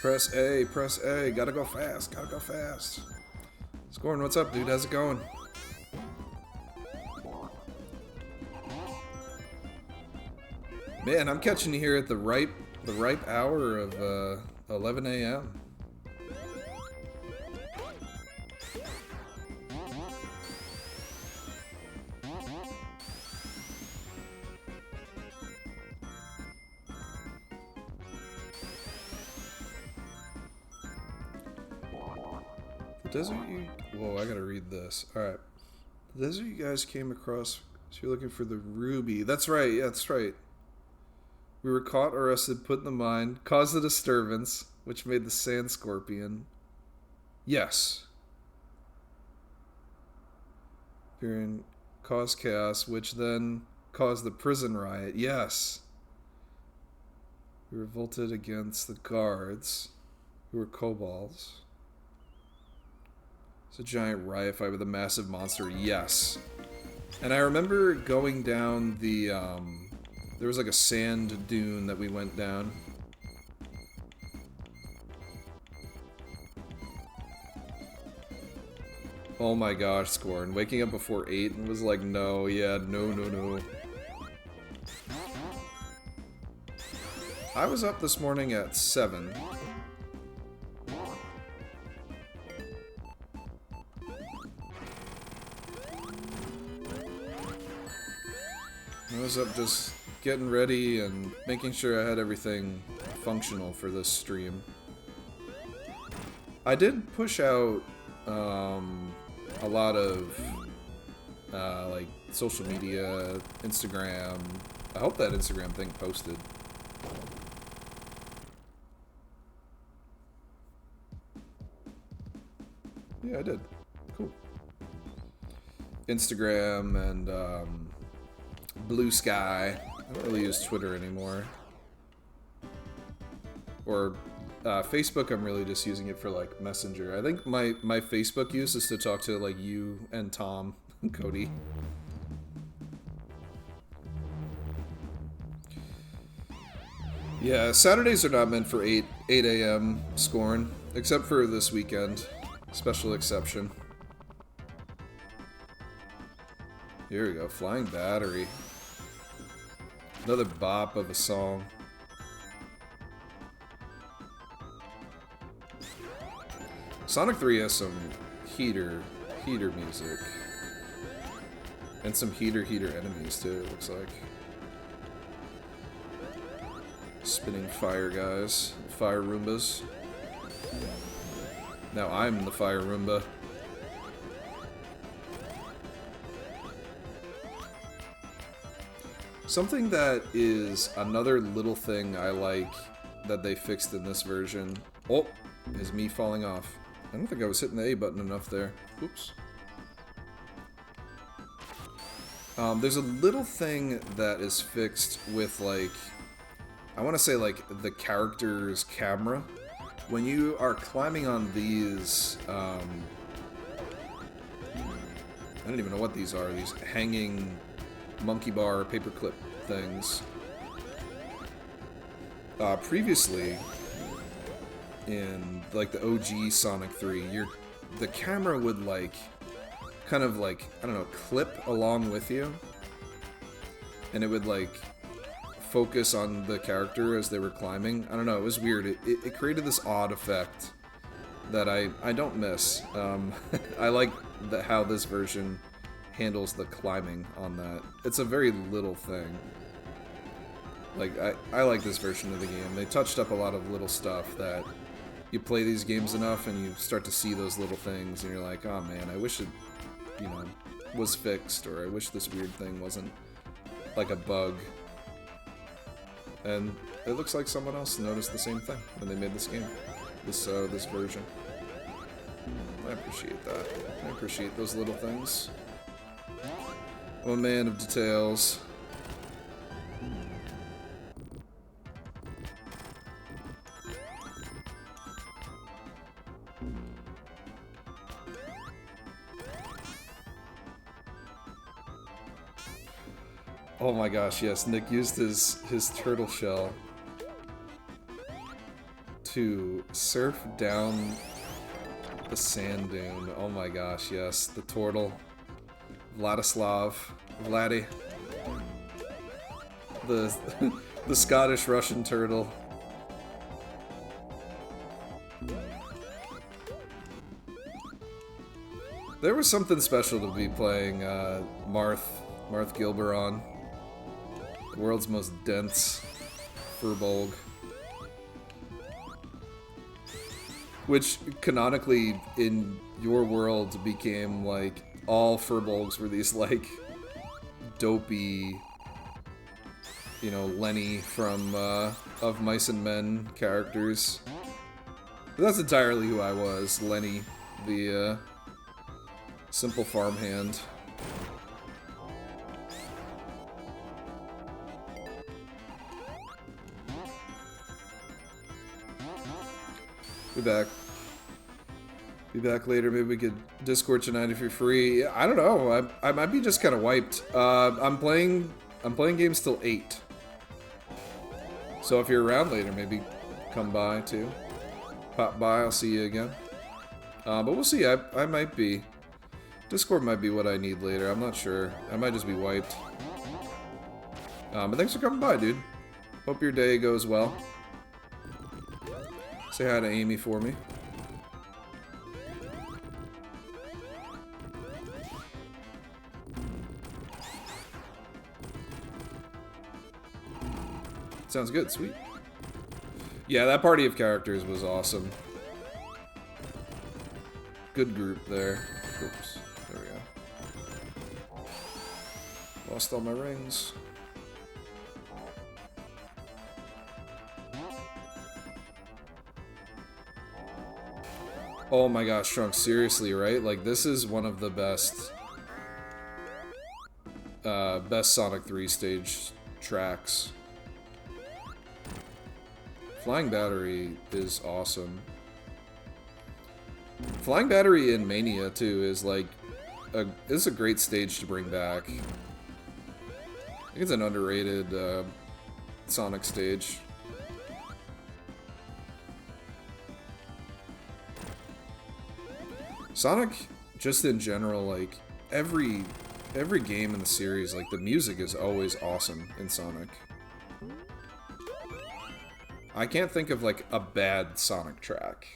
Press A, press A. Gotta go fast, gotta go fast. Scorn, what's up, dude? How's it going? Man, I'm catching you here at the ripe hour of 11 a.m. The desert you... Whoa, I gotta read this. Alright. The desert you guys came across, so you're looking for the ruby. That's right, yeah, that's right. We were caught, arrested, put in the mine, caused a disturbance, which made the sand scorpion. Yes. Appearing caused chaos, which then caused the prison riot. Yes. We revolted against the guards, who were kobolds. It's a giant riot fight with a massive monster. Yes. And I remember going down the, there was like a sand dune that we went down. Oh my gosh, Scorn. Waking up before 8 and was like, no, yeah, no, no, no. I was up this morning at 7. was up just getting ready and making sure I had everything functional for this stream. I did push out a lot of like social media, Instagram. I hope that Instagram thing posted. Yeah, I did. Cool. Instagram and Blue Sky. I don't really use Twitter anymore. Or Facebook, I'm really just using it for like Messenger. I think my Facebook use is to talk to like you and Tom and Cody. Yeah, Saturdays are not meant for 8 a.m. scoring, except for this weekend. Special exception. Here we go, Flying Battery. Another bop of a song. Sonic 3 has some heater music. And some heater enemies too, it looks like. Spinning fire guys. Fire Roombas. Now I'm the Fire Roomba. Something that is another little thing I like that they fixed in this version. Oh, is me falling off. I don't think I was hitting the A button enough there. Oops. There's a little thing that is fixed with, like, I want to say, like, the character's camera. When you are climbing on these, I don't even know what these are, these hanging monkey bar paperclip things. Previously, in, like, the OG Sonic 3, the camera would, like, kind of, like, I don't know, clip along with you. And it would, like, focus on the character as they were climbing. I don't know, it was weird. It created this odd effect that I don't miss. I like how this version handles the climbing on that. It's a very little thing. Like, I like this version of the game. They touched up a lot of little stuff that you play these games enough and you start to see those little things and you're like, oh man, I wish it, you know, was fixed, or I wish this weird thing wasn't like a bug. And it looks like someone else noticed the same thing when they made this game, this version. I appreciate that. I appreciate those little things. I'm a man of details. Oh my gosh, yes, Nick used his turtle shell to surf down the sand dune. Oh my gosh, yes, the turtle. Vladdy. The Scottish Russian turtle. There was something special to be playing Marth Gilberon. The world's most dense furbolg. Which, canonically, in your world, became, like, all furbolgs were these, like, dopey, you know, Lenny from, Of Mice and Men characters. But that's entirely who I was, Lenny, the, simple farmhand. Be back. Be back later. Maybe we could Discord tonight if you're free. I don't know. I might be just kind of wiped. I'm playing games till 8. So if you're around later, maybe come by too. Pop by. I'll see you again. But we'll see. I might be. Discord might be what I need later. I'm not sure. I might just be wiped. But thanks for coming by, dude. Hope your day goes well. Say hi to Amy for me. Sounds good. Sweet. Yeah, that party of characters was awesome. Good group there. Oops. There we go. Lost all my rings. Oh my gosh, Trunks, seriously, right? Like, this is one of the best best Sonic 3 stage tracks. Flying Battery is awesome. Flying Battery in Mania, too, is like is a great stage to bring back. I think it's an underrated Sonic stage. Sonic, just in general, like, every game in the series, like, the music is always awesome in Sonic. I can't think of, like, a bad Sonic track.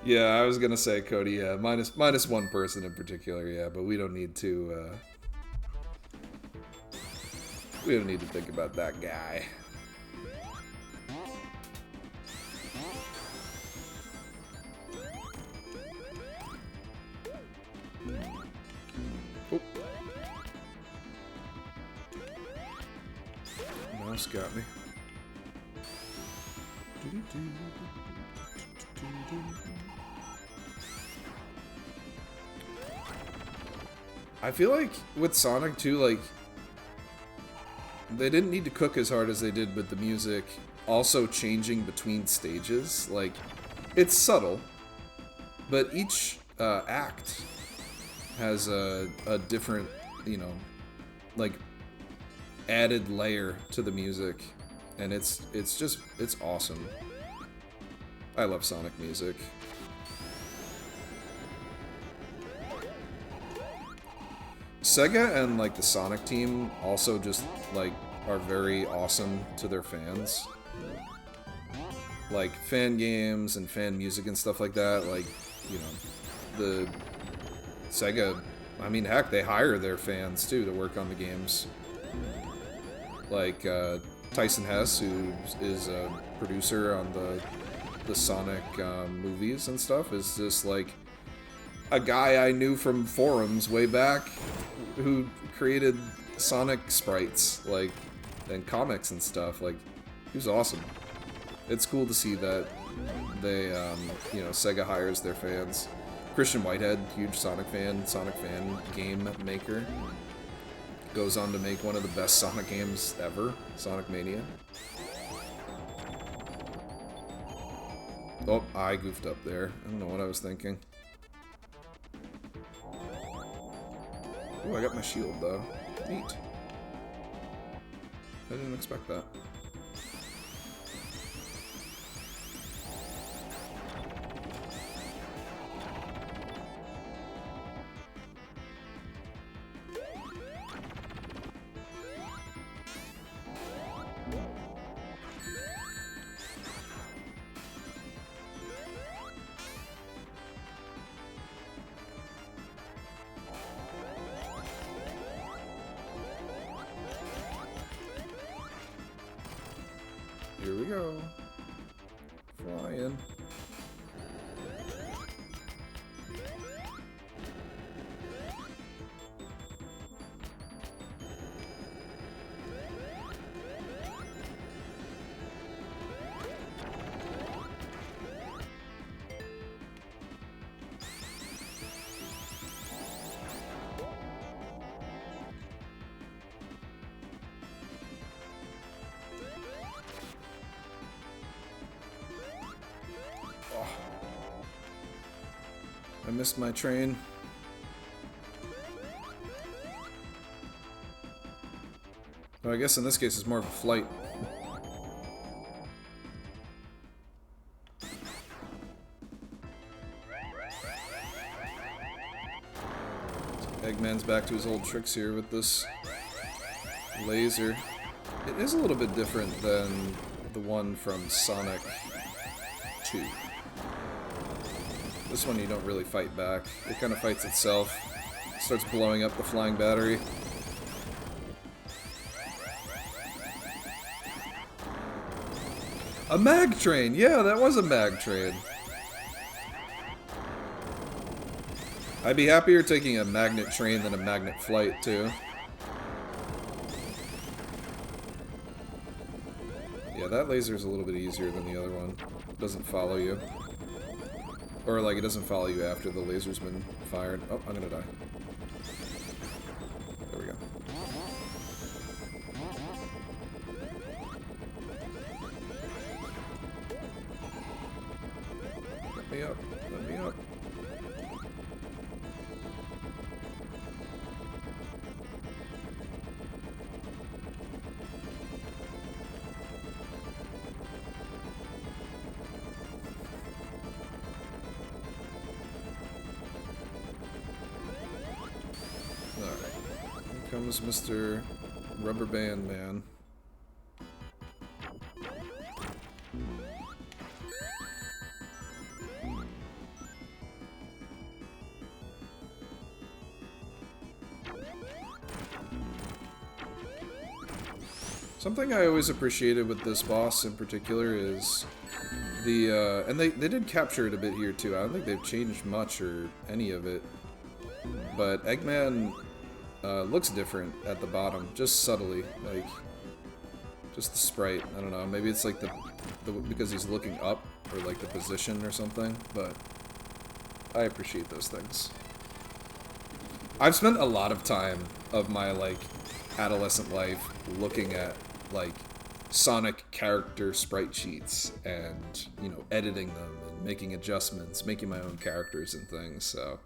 Yeah, I was gonna say, Cody, yeah, minus one person in particular, yeah, but we don't need to, we don't need to think about that guy. Oh. Mouse got me. I feel like with Sonic 2, like, they didn't need to cook as hard as they did with the music also changing between stages. Like, it's subtle, but each act has a different, you know, like, added layer to the music, and it's awesome. I love Sonic music. Sega and, like, the Sonic team also just, like, are very awesome to their fans. Like, fan games and fan music and stuff like that, like, you know, the Sega, I mean, heck, they hire their fans, too, to work on the games. Like, Tyson Hess, who is a producer on the Sonic movies and stuff, is just, like, a guy I knew from forums way back who created Sonic sprites, like, and comics and stuff. Like, he was awesome. It's cool to see that they, you know, Sega hires their fans. Christian Whitehead, huge Sonic fan, game maker. Goes on to make one of the best Sonic games ever, Sonic Mania. Oh, I goofed up there. I don't know what I was thinking. Ooh, I got my shield, though. Neat. I didn't expect that. Here we go. Flying. I missed my train. Well, I guess in this case it's more of a flight. Eggman's back to his old tricks here with this laser. It is a little bit different than the one from Sonic 2. This one you don't really fight back. It kind of fights itself. Starts blowing up the flying battery. A mag train! Yeah, that was a mag train. I'd be happier taking a magnet train than a magnet flight, too. Yeah, that laser's a little bit easier than the other one. It doesn't follow you. Or, like, it doesn't follow you after the laser's been fired. Oh, I'm gonna die. There we go. Let me up. Let me up. Comes Mr. Rubber Band Man. Something I always appreciated with this boss in particular is the, and they did capture it a bit here too. I don't think they've changed much or any of it. But Eggman looks different at the bottom, just subtly, like, just the sprite. I don't know, maybe it's like the because he's looking up, or like the position or something, but I appreciate those things. I've spent a lot of time of my, like, adolescent life looking at, like, Sonic character sprite sheets and, you know, editing them and making adjustments, making my own characters and things, so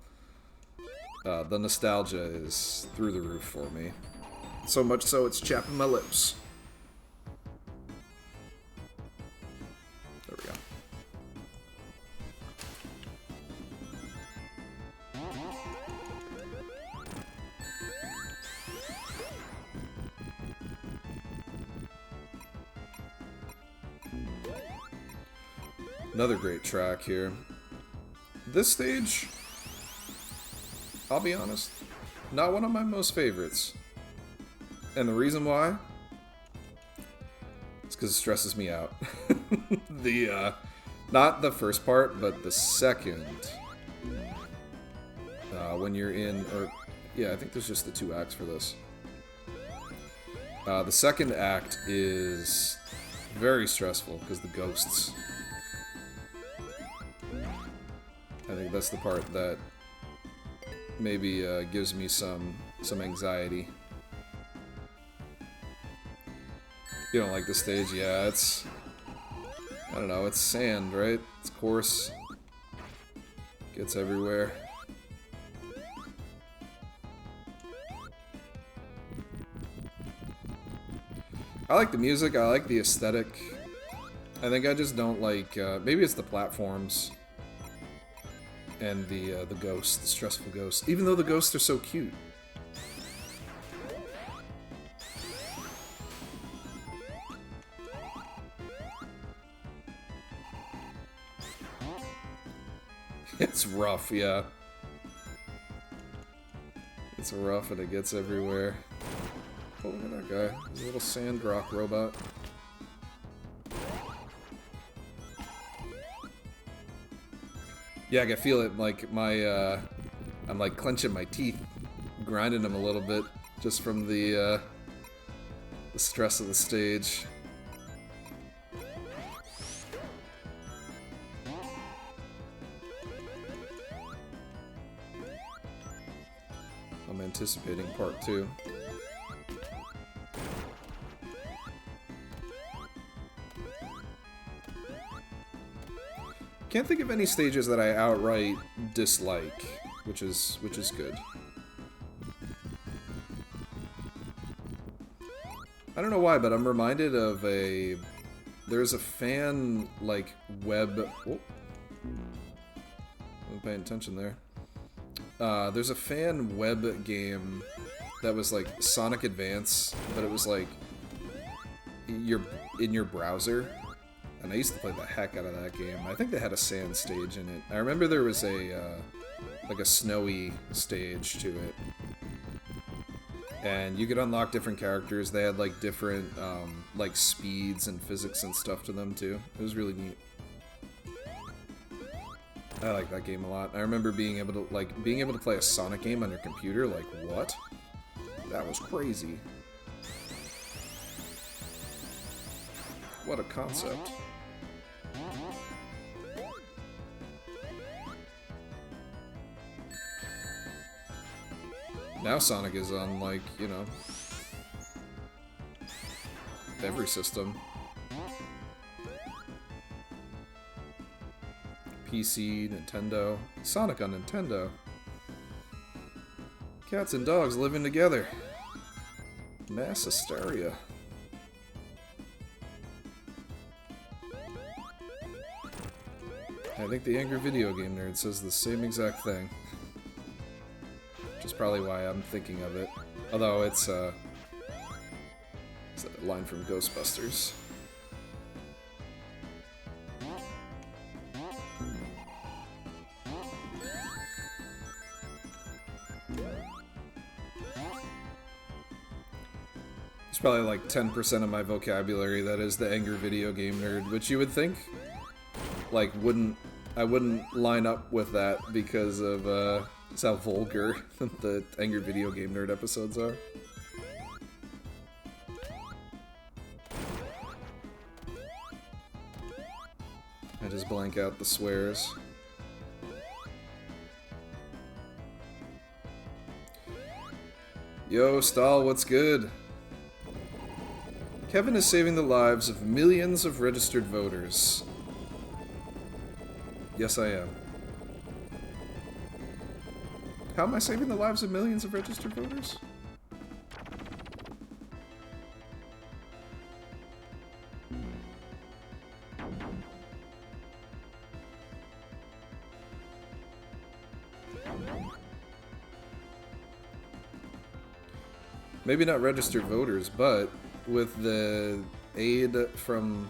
the nostalgia is through the roof for me. So much so it's chapping my lips. There we go. Another great track here. This stage, I'll be honest, not one of my most favorites. And the reason why is because it stresses me out. Not the first part, but the second. When you're in, or, yeah, I think there's just the 2 acts for this. The second act is very stressful because the ghosts. I think that's the part that maybe gives me some anxiety. You don't like the stage? Yeah, it's, I don't know, it's sand, right? It's coarse. Gets everywhere. I like the music, I like the aesthetic. I think I just don't like, maybe it's the platforms. And the ghosts, the stressful ghosts. Even though the ghosts are so cute. It's rough, yeah. It's rough and it gets everywhere. Oh, look at that guy. He's a little sand rock robot. Yeah, I can feel it, like, my, I'm, like, clenching my teeth, grinding them a little bit, just from the stress of the stage. I'm anticipating part 2. Can't think of any stages that I outright dislike, which is good. I don't know why, but I'm reminded of there's a fan, like, web... Oh. Wasn't paying attention there. There's a fan web game that was like Sonic Advance, but it was like in your browser. And I used to play the heck out of that game. I think they had a sand stage in it. I remember there was a like a snowy stage to it. And you could unlock different characters. They had like different like speeds and physics and stuff to them too. It was really neat. I like that game a lot. I remember being able to play a Sonic game on your computer. Like, what? That was crazy. What a concept. Now Sonic is on, like, you know, every system. PC, Nintendo. Sonic on Nintendo. Cats and dogs living together. Mass hysteria. I think the Angry Video Game Nerd says the same exact thing. Which is probably why I'm thinking of it. Although it's a line from Ghostbusters. It's probably like 10% of my vocabulary that is the Angry Video Game Nerd, which you would think, like, I wouldn't line up with that because of just how vulgar the Angry Video Game Nerd episodes are. I just blank out the swears. Yo, Stahl, what's good? Kevin is saving the lives of millions of registered voters. Yes, I am. How am I saving the lives of millions of registered voters? Maybe not registered voters, but with the aid from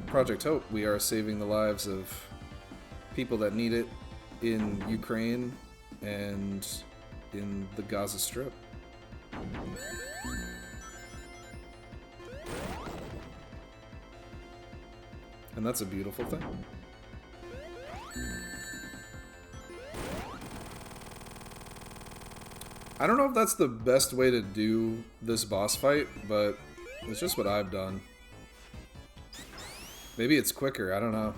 Project Hope, we are saving the lives of people that need it in Ukraine and in the Gaza Strip. And that's a beautiful thing. I don't know if that's the best way to do this boss fight, but it's just what I've done. Maybe it's quicker, I don't know.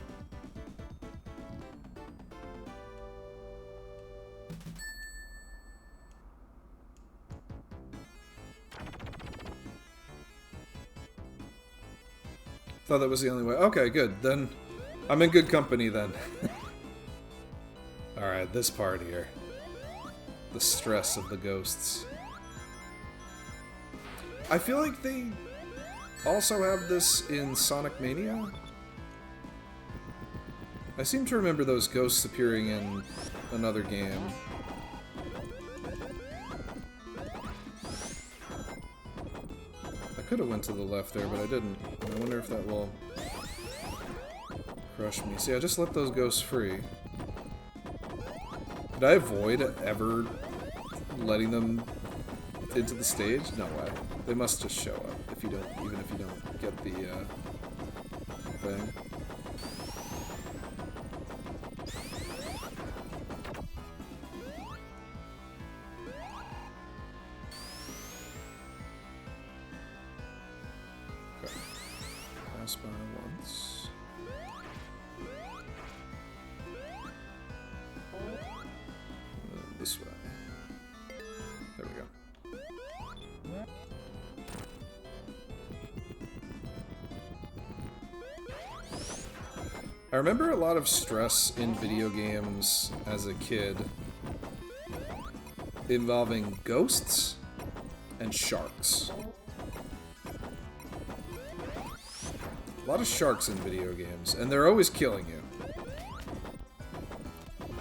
Thought that was the only way. Okay, good. Then I'm in good company then. Alright, this part here. The stress of the ghosts. I feel like they also have this in Sonic Mania. I seem to remember those ghosts appearing in another game. I could have went to the left there, but I didn't. I wonder if that will crush me. See, I just let those ghosts free. Did I avoid ever letting them into the stage? No way. They must just show up if you don't, even if you don't get the thing. Okay. Pass by once. This way. There we go. I remember a lot of stress in video games as a kid involving ghosts and sharks. A lot of sharks in video games, and they're always killing you.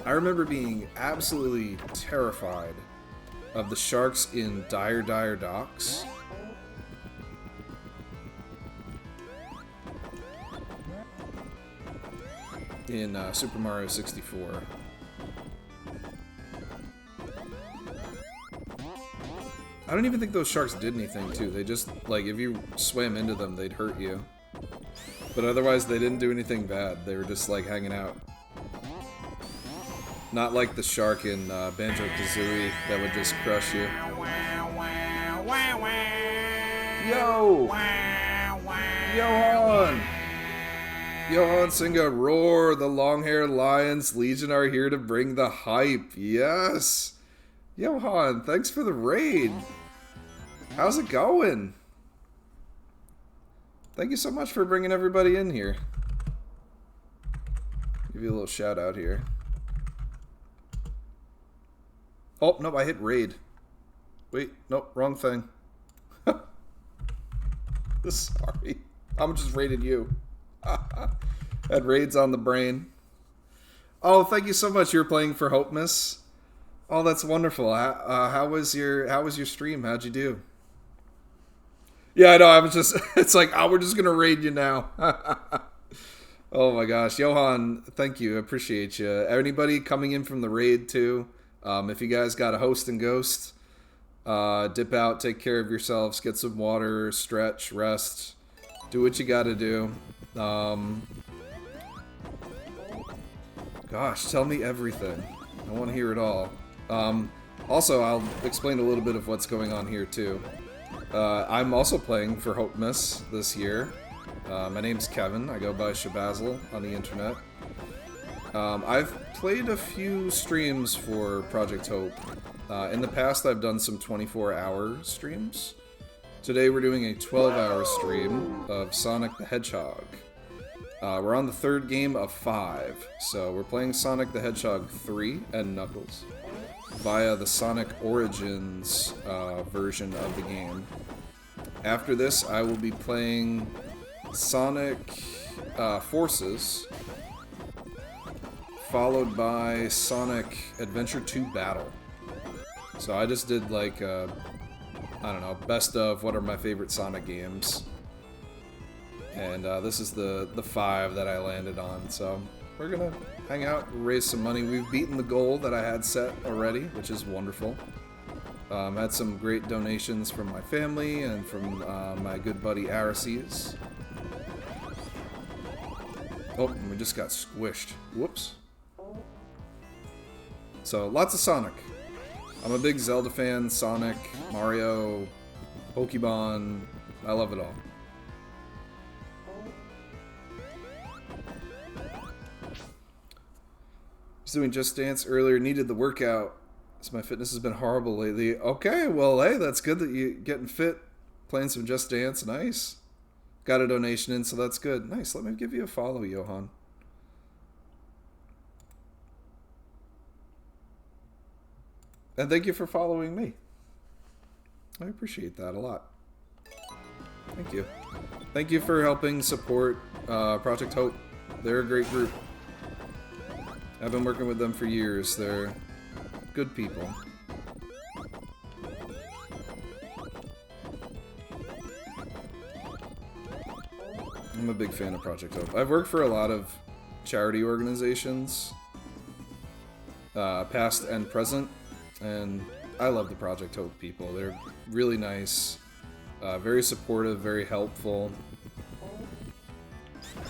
I remember being absolutely terrified of the sharks in Dire Dire Docks. In Super Mario 64. don't even think those sharks did anything, too. They just, like, if you swam into them, they'd hurt you. But otherwise, they didn't do anything bad. They were just, like, hanging out. Not like the shark in Banjo-Kazooie that would just crush you. Yo! Johan! Johan Singa, roar! The long-haired lions Legion are here to bring the hype. Yes! Johan, thanks for the raid. How's it going? Thank you so much for bringing everybody in here. Give you a little shout out here. Oh, no, I hit raid. Wait, nope, wrong thing. Sorry. I'm just raiding you. Had raids on the brain. Oh, thank you so much. You're playing for Hope Miss. Oh, that's wonderful. How was your stream? How'd you do? Yeah, I know. I was just. It's like, oh, we're just gonna raid you now. Oh my gosh, Johan, thank you. I appreciate you. Anybody coming in from the raid too? If you guys got a host and ghost, dip out, take care of yourselves, get some water, stretch, rest, do what you got to do. Gosh, tell me everything. I want to hear it all. Also, I'll explain a little bit of what's going on here too. I'm also playing for Hope Miss this year. My name's Kevin. I go by Shabazzle on the internet. I've played a few streams for Project Hope. In the past, I've done some 24-hour streams. Today, we're doing a 12-hour stream of Sonic the Hedgehog. We're on the third game of 5, so we're playing Sonic the Hedgehog 3 and Knuckles via the Sonic Origins version of the game. After this, I will be playing Sonic Forces, followed by Sonic Adventure 2 Battle. So I just did like, I don't know, best of what are my favorite Sonic games. And this is the 5 that I landed on, so we're gonna hang out, raise some money. We've beaten the goal that I had set already, which is wonderful. Had some great donations from my family and from my good buddy Arises. Oh, and we just got squished. Whoops. So, lots of Sonic. I'm a big Zelda fan, Sonic, Mario, Pokemon, I love it all. Was doing Just Dance earlier, needed the workout. So my fitness has been horrible lately. Okay, well, hey, that's good that you're getting fit, playing some Just Dance, nice. Got a donation in, so that's good. Nice, let me give you a follow, Johan. And thank you for following me. I appreciate that a lot. Thank you. Thank you for helping support Project Hope. They're a great group. I've been working with them for years. They're good people. I'm a big fan of Project Hope. I've worked for a lot of charity organizations, past and present, and I love the Project Hope people. They're really nice, very supportive, very helpful.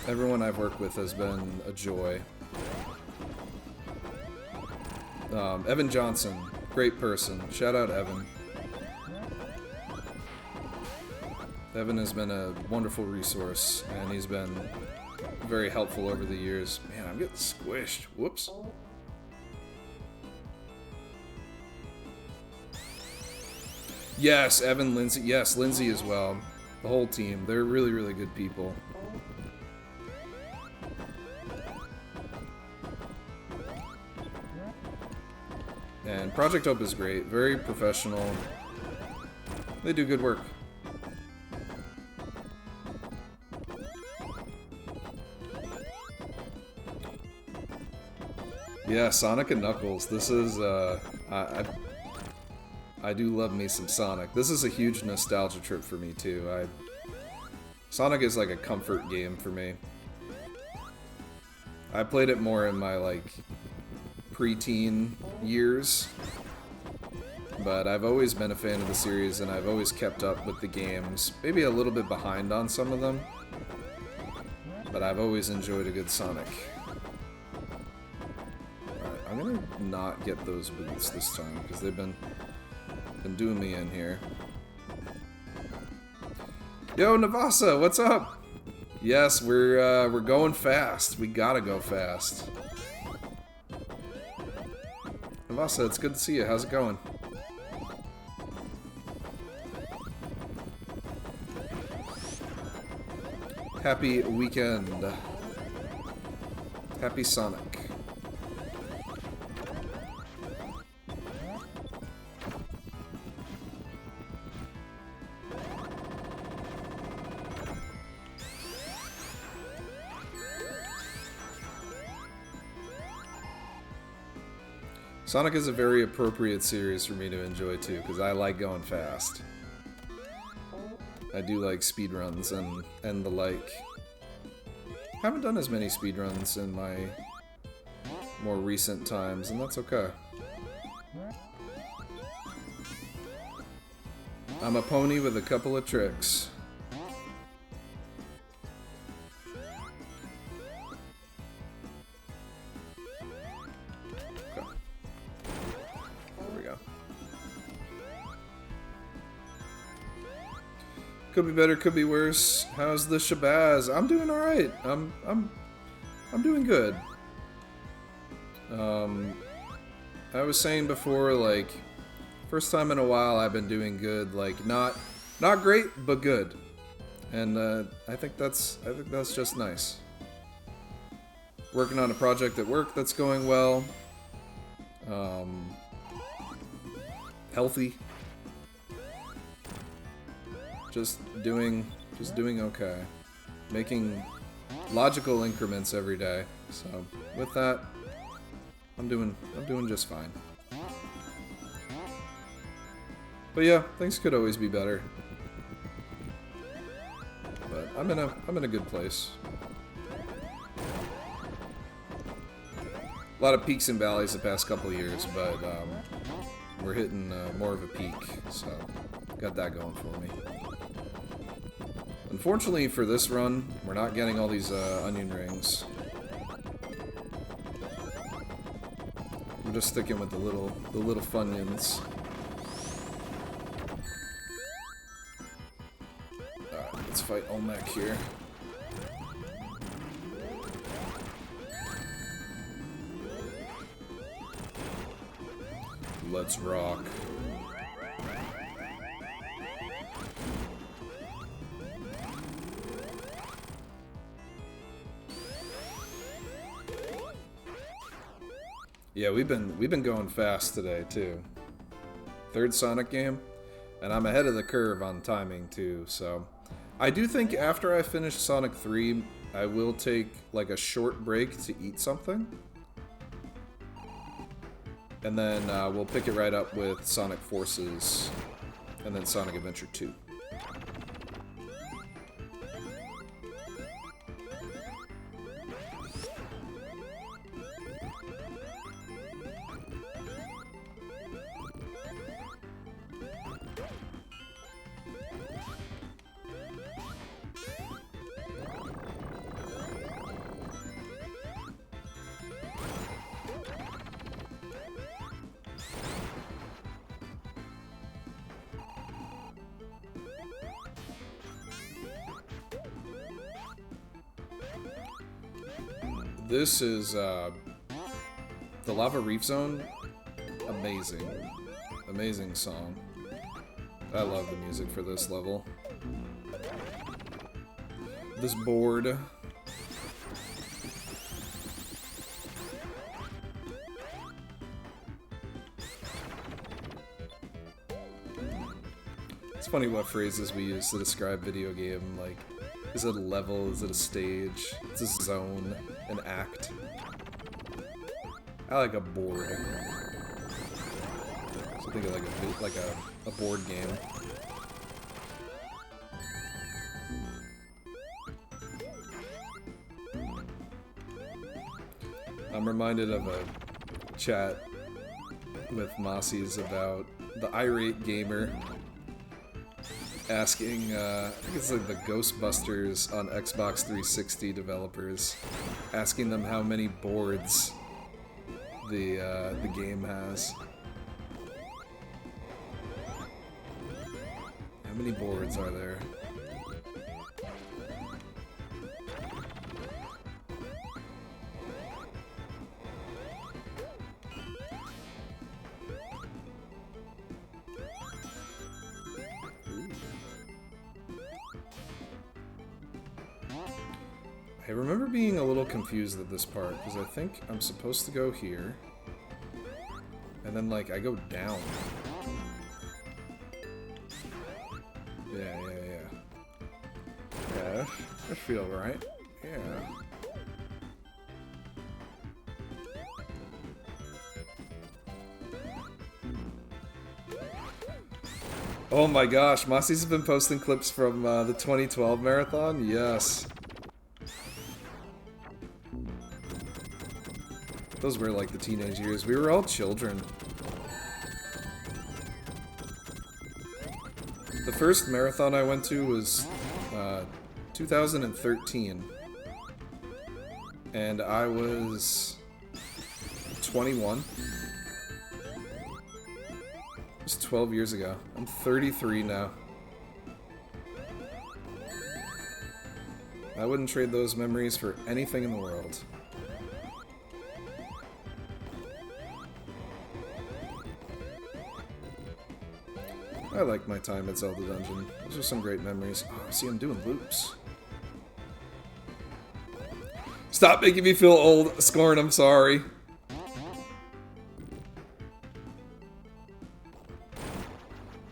Everyone I've worked with has been a joy. Evan Johnson, great person. Shout out Evan. Evan has been a wonderful resource, and he's been very helpful over the years. Man, I'm getting squished. Whoops. Yes, Evan, Lindsay. Yes, Lindsay as well. The whole team. They're really, really good people. And Project Hope is great. Very professional. They do good work. Yeah, Sonic and Knuckles. This is, I do love me some Sonic. This is a huge nostalgia trip for me, too. Sonic is like a comfort game for me. I played it more in my, like, preteen years. but I've always been a fan of the series, and I've always kept up with the games. Maybe a little bit behind on some of them, but I've always enjoyed a good Sonic. Alright, I'm gonna not get those boots this time, because they've been doing me in here. Yo, Navasa, what's up? Yes, we're going fast. We gotta go fast. Navasa, it's good to see you. How's it going? Happy weekend. Happy Sonic. Sonic is a very appropriate series for me to enjoy too, because I like going fast. I do like speedruns and the like. Haven't done as many speedruns in my more recent times, and that's okay. I'm a pony with a couple of tricks. Could be better, could be worse. How's the Shabazz? I'm doing all right. I'm doing good. I was saying before, like, first time in a while I've been doing good. Like, not great, but good. And I think that's just nice. Working on a project at work that's going well. Healthy. Just doing okay. Making logical increments every day. So with that, I'm doing just fine. But yeah, things could always be better. But I'm in a good place. A lot of peaks and valleys the past couple of years, but we're hitting more of a peak, so got that going for me. Unfortunately for this run, we're not getting all these onion rings. We're just sticking with the little Funyuns. Alright, let's fight Olmec here. Let's rock. Yeah, we've been going fast today too. Third Sonic game, and I'm ahead of the curve on timing too. So, I do think after I finish Sonic 3, I will take like a short break to eat something, and then we'll pick it right up with Sonic Forces, and then Sonic Adventure 2. This is, the Lava Reef Zone, amazing. Amazing song. I love the music for this level. This board. It's funny what phrases we use to describe video game, like, is it a level, is it a stage, it's a zone, an act. I like a board. So think of like a board game. I'm reminded of a chat with Mossies about the irate gamer asking, I think it's like the Ghostbusters on Xbox 360 developers, asking them how many boards the game has. How many boards are there? I remember being a little confused at this part, because I think I'm supposed to go here, and then, like, I go down. Yeah. Yeah, that feel right. Yeah. Oh my gosh, Mossy's been posting clips from the 2012 marathon? Yes. Those were like the teenage years. We were all children. The first marathon I went to was 2013. And I was 21. It was 12 years ago. I'm 33 now. I wouldn't trade those memories for anything in the world. I like my time at Zelda Dungeon. Those are some great memories. Oh, see, I'm doing loops. Stop making me feel old, Scorn, I'm sorry.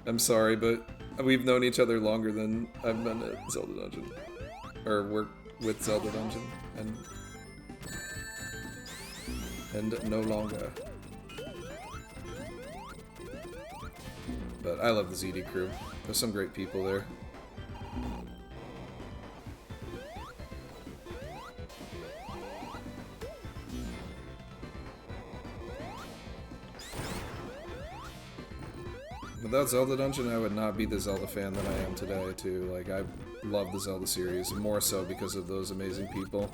I'm sorry, but we've known each other longer than I've been at Zelda Dungeon. Or worked with Zelda Dungeon. And no longer. But I love the ZD crew. There's some great people there. Without Zelda Dungeon, I would not be the Zelda fan that I am today, too. Like, I love the Zelda series, more so because of those amazing people.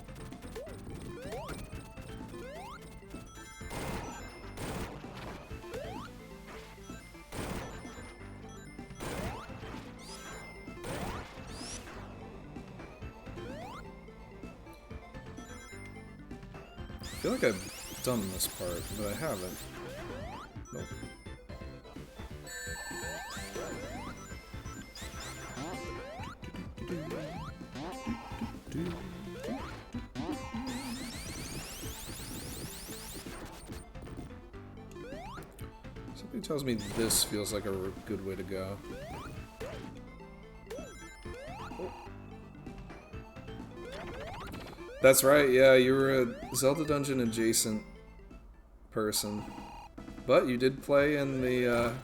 I feel like I've done this part, but I haven't. Nope. Something tells me this feels like a good way to go. That's right, yeah, you were a Zelda Dungeon adjacent person. But you did play in the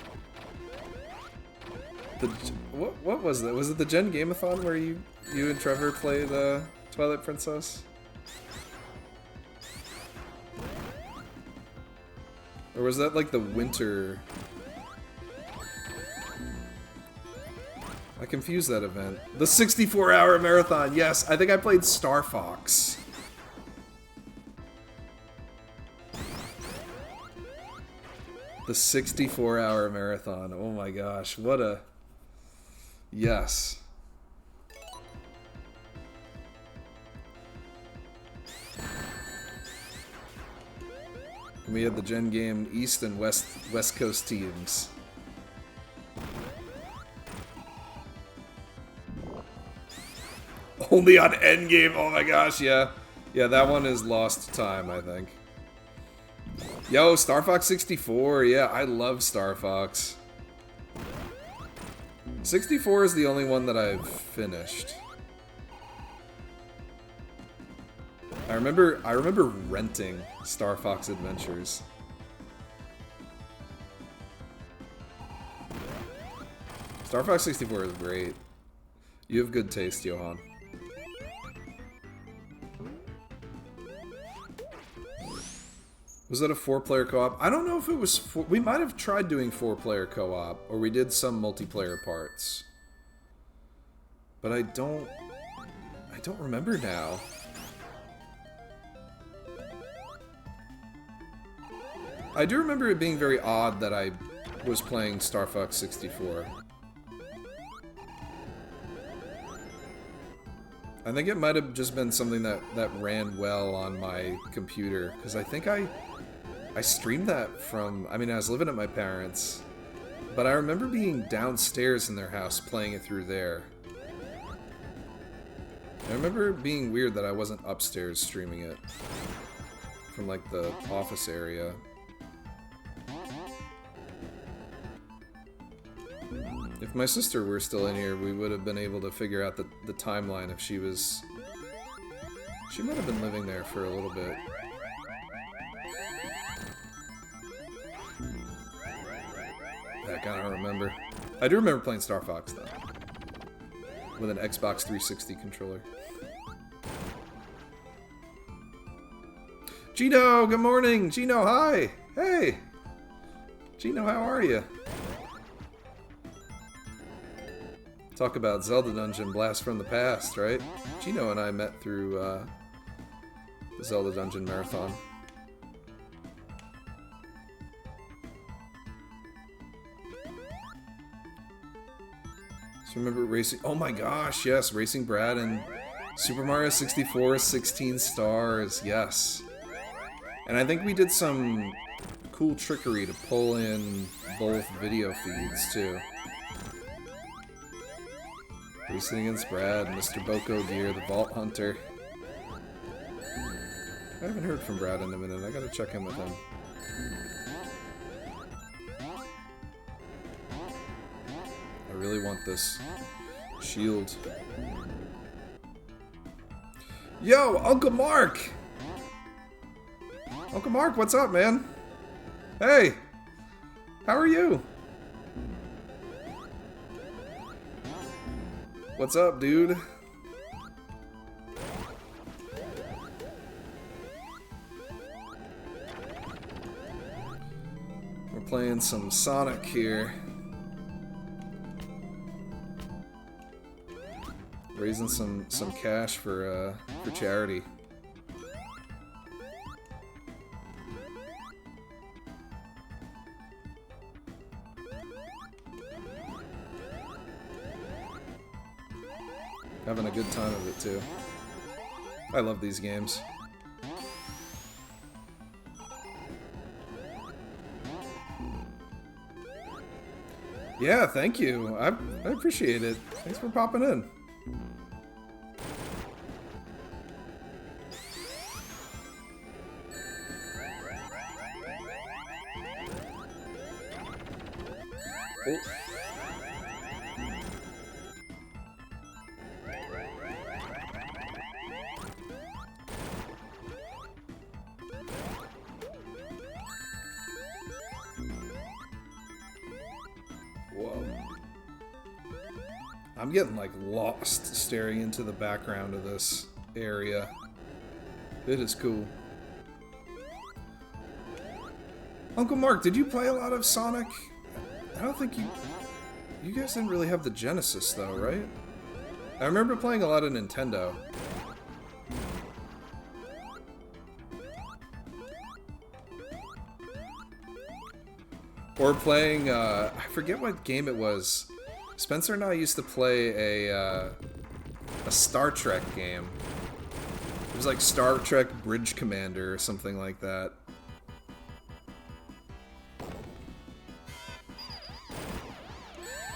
what was that? Was it the Gen Gameathon where you and Trevor play the Twilight Princess? Or was that like the winter? I confused that event. The 64-hour marathon, yes! I think I played Star Fox. The 64-hour marathon, oh my gosh, what a... Yes. And we had the Gen Game East and West Coast teams. Only on Endgame, oh my gosh, yeah. Yeah, that one is lost time, I think. Yo, Star Fox 64, yeah, I love Star Fox. 64 is the only one that I've finished. I remember renting Star Fox Adventures. Star Fox 64 is great. You have good taste, Johan. Was that a 4-player co-op? I don't know if it was we might have tried doing 4-player co-op, or we did some multiplayer parts. But I don't remember now. I do remember it being very odd that I was playing Star Fox 64. I think it might have just been something that ran well on my computer, because I think I streamed that from, I mean, I was living at my parents', but I remember being downstairs in their house playing it through there. I remember it being weird that I wasn't upstairs streaming it from, like, the office area. If my sister were still in here, we would have been able to figure out the timeline if she was... She might have been living there for a little bit. Heck, I don't remember. I do remember playing Star Fox, though. With an Xbox 360 controller. Gino, good morning! Gino, hi! Hey! Gino, how are you? Talk about Zelda Dungeon Blast from the Past, right? Gino and I met through the Zelda Dungeon Marathon. So remember racing... Oh my gosh, yes! Racing Brad and Super Mario 64, 16 stars, yes. And I think we did some cool trickery to pull in both video feeds, too. Racing against Brad, Mr. Boko Gear, the Vault Hunter. I haven't heard from Brad in a minute. I gotta check in with him. I really want this shield. Yo, Uncle Mark! Uncle Mark, what's up, man? Hey! How are you? What's up, dude? We're playing some Sonic here. Raising some cash for charity. Having a good time of it, too. I love these games. Yeah, thank you. I appreciate it. Thanks for popping in. Oh. I'm getting, like, lost staring into the background of this area. It is cool. Uncle Mark, did you play a lot of Sonic? I don't think you guys didn't really have the Genesis, though, right? I remember playing a lot of Nintendo. Or playing, I forget what game it was. Spencer and I used to play a Star Trek game. It was like Star Trek Bridge Commander or something like that.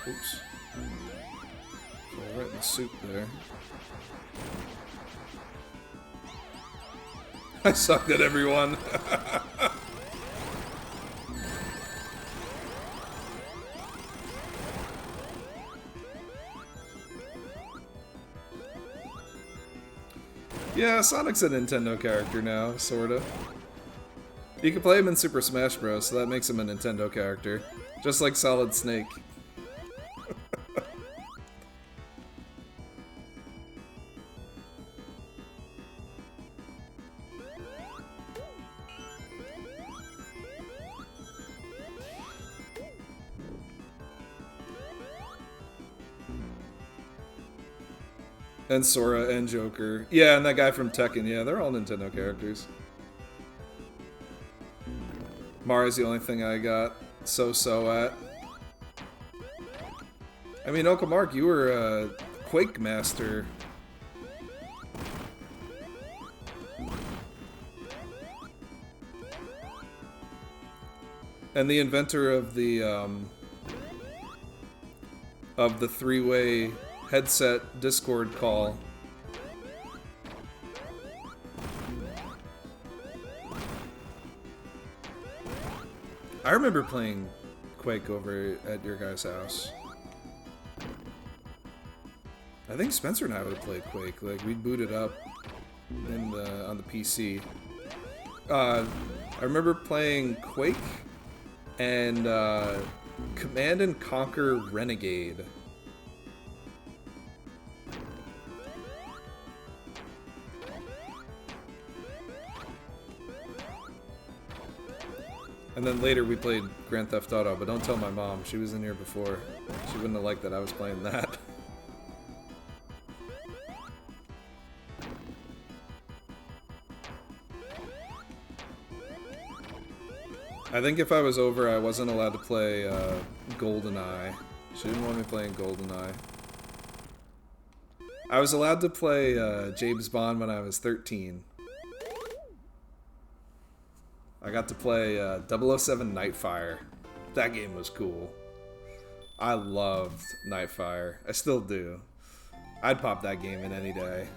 Oops. Fell right in the soup there. I sucked at everyone. Yeah, Sonic's a Nintendo character now, sorta. You can play him in Super Smash Bros., so that makes him a Nintendo character. Just like Solid Snake. And Sora and Joker. Yeah, and that guy from Tekken. Yeah, they're all Nintendo characters. Mario's the only thing I got so-so at. I mean, Uncle Mark, you were a Quake master. And the inventor of the three-way headset Discord call. I remember playing Quake over at your guys' house. I think Spencer and I would play Quake. Like, we'd boot it up on the PC. I remember playing Quake and Command and Conquer Renegade. And then later we played Grand Theft Auto, but don't tell my mom. She was in here before. She wouldn't have liked that I was playing that. I think if I was over, I wasn't allowed to play GoldenEye. She didn't want me playing GoldenEye. I was allowed to play James Bond when I was 13. I got to play 007 Nightfire. That game was cool. I loved Nightfire. I still do. I'd pop that game in any day.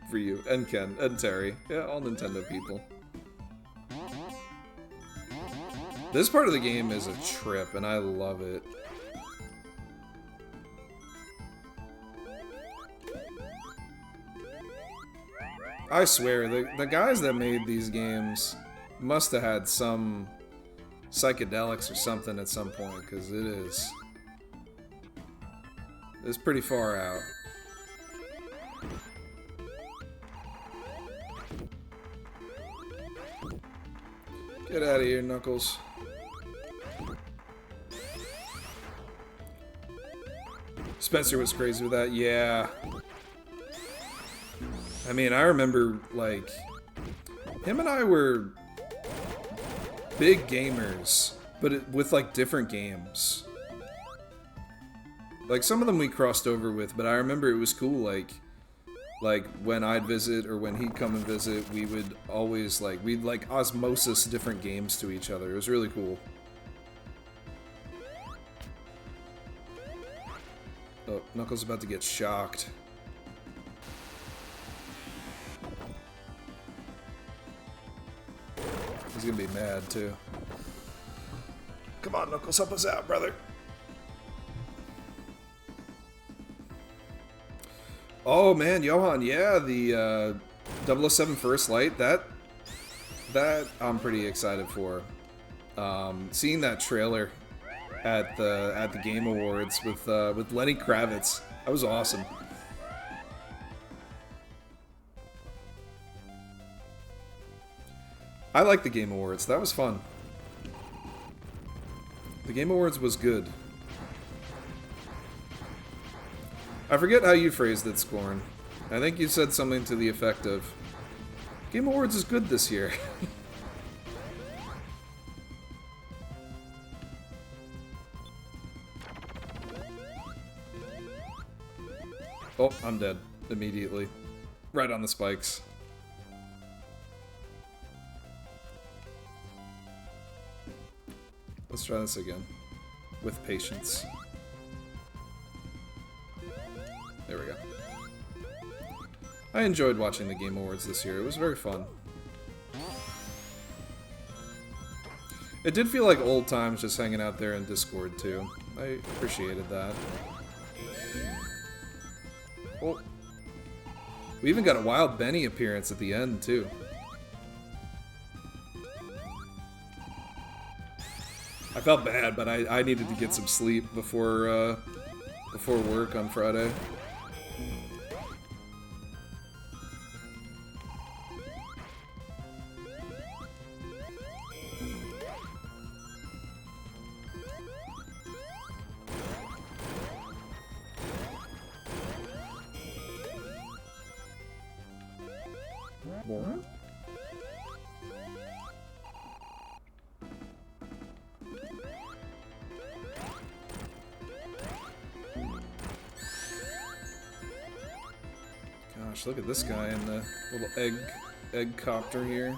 For you, and Ken, and Terry. Yeah, all Nintendo people. This part of the game is a trip, and I love it. I swear, the guys that made these games must have had some psychedelics or something at some point, because it's pretty far out. Get out of here, Knuckles. Spencer was crazy with that, yeah. I mean, I remember, like, him and I were big gamers, but with, like, different games. Like, some of them we crossed over with, but I remember it was cool, like when I'd visit or when he'd come and visit, we would always, like, we'd, like, osmosis different games to each other. It was really cool. Oh, Knuckles about to get shocked. He's gonna be mad, too. Come on, Knuckles, help us out, brother. Oh, man, Johan, yeah, the 007 First Light, that I'm pretty excited for. Seeing that trailer at the Game Awards with Lenny Kravitz, that was awesome. I like the Game Awards. That was fun. The Game Awards was good. I forget how you phrased it, Scorn. I think you said something to the effect of, Game Awards is good this year. Oh, I'm dead. Immediately. Right on the spikes. Let's try this again. With patience. There we go. I enjoyed watching the Game Awards this year. It was very fun. It did feel like old times just hanging out there in Discord, too. I appreciated that. Oh. We even got a Wild Benny appearance at the end, too. I felt bad, but I needed to get some sleep before work on Friday. gosh, look at this guy in the little egg copter here.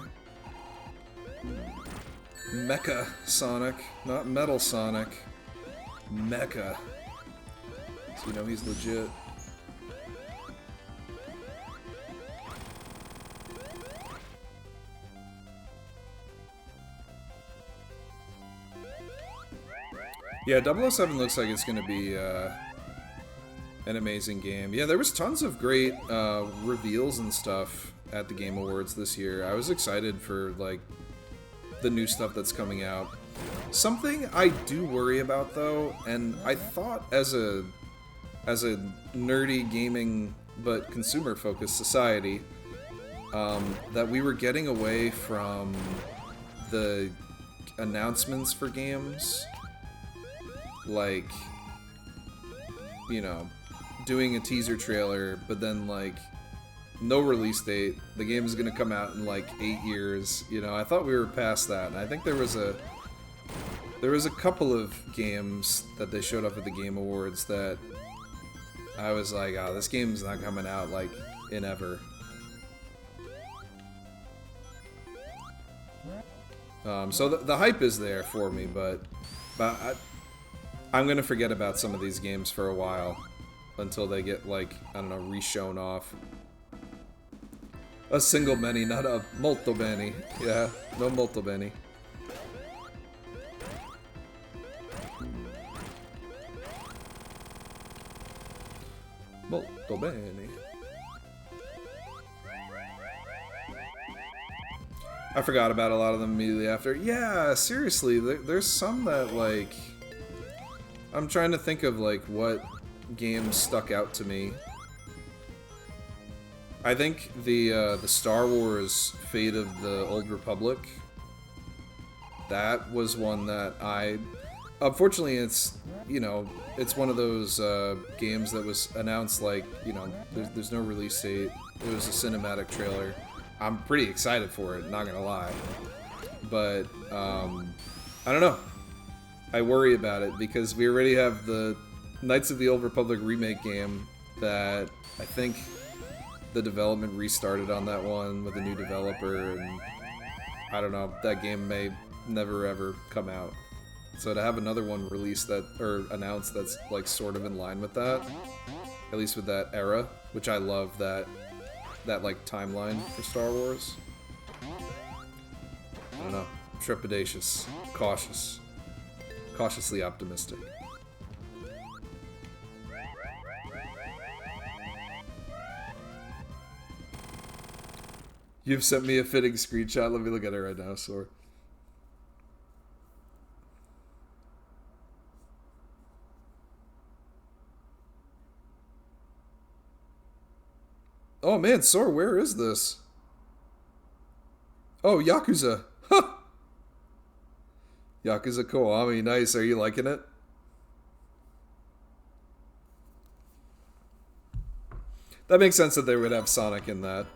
Mecha Sonic, not Metal Sonic. Mecha. So you know he's legit. Yeah, 007 looks like it's going to be an amazing game. Yeah, there was tons of great reveals and stuff at the Game Awards this year. I was excited for, like, the new stuff that's coming out. Something I do worry about, though, and I thought as a nerdy gaming but consumer-focused society, that we were getting away from the announcements for games. Like, you know, doing a teaser trailer, but then, like, no release date. The game is going to come out in, like, 8 years. You know, I thought we were past that. And I think there was a couple of games that they showed up at the Game Awards that I was like, oh, this game's not coming out, like, in ever. So the hype is there for me, but I'm gonna forget about some of these games for a while until they get, like, I don't know, re-shown off. A single many, not a molto bene. Yeah, no molto bene. Molto bene. I forgot about a lot of them immediately after. Yeah, seriously, there's some that, like, I'm trying to think of, like, what games stuck out to me. I think the Star Wars Fate of the Old Republic, that was one that unfortunately, it's, you know, it's one of those games that was announced, like, you know, there's no release date. It was a cinematic trailer. I'm pretty excited for it, not gonna lie. But, I don't know. I worry about it because we already have the Knights of the Old Republic remake game that I think the development restarted on that one with a new developer, and I don't know, that game may never ever come out. So to have another one released that, or announced that's, like, sort of in line with that, at least with that era, which I love that like timeline for Star Wars. I don't know, trepidatious, cautiously optimistic. You've sent me a fitting screenshot. Let me look at it right now, Sor. Oh man, Sor, where is this? Oh, Yakuza. Huh. Yakuza Kiwami, nice. Are you liking it? That makes sense that they would have Sonic in that.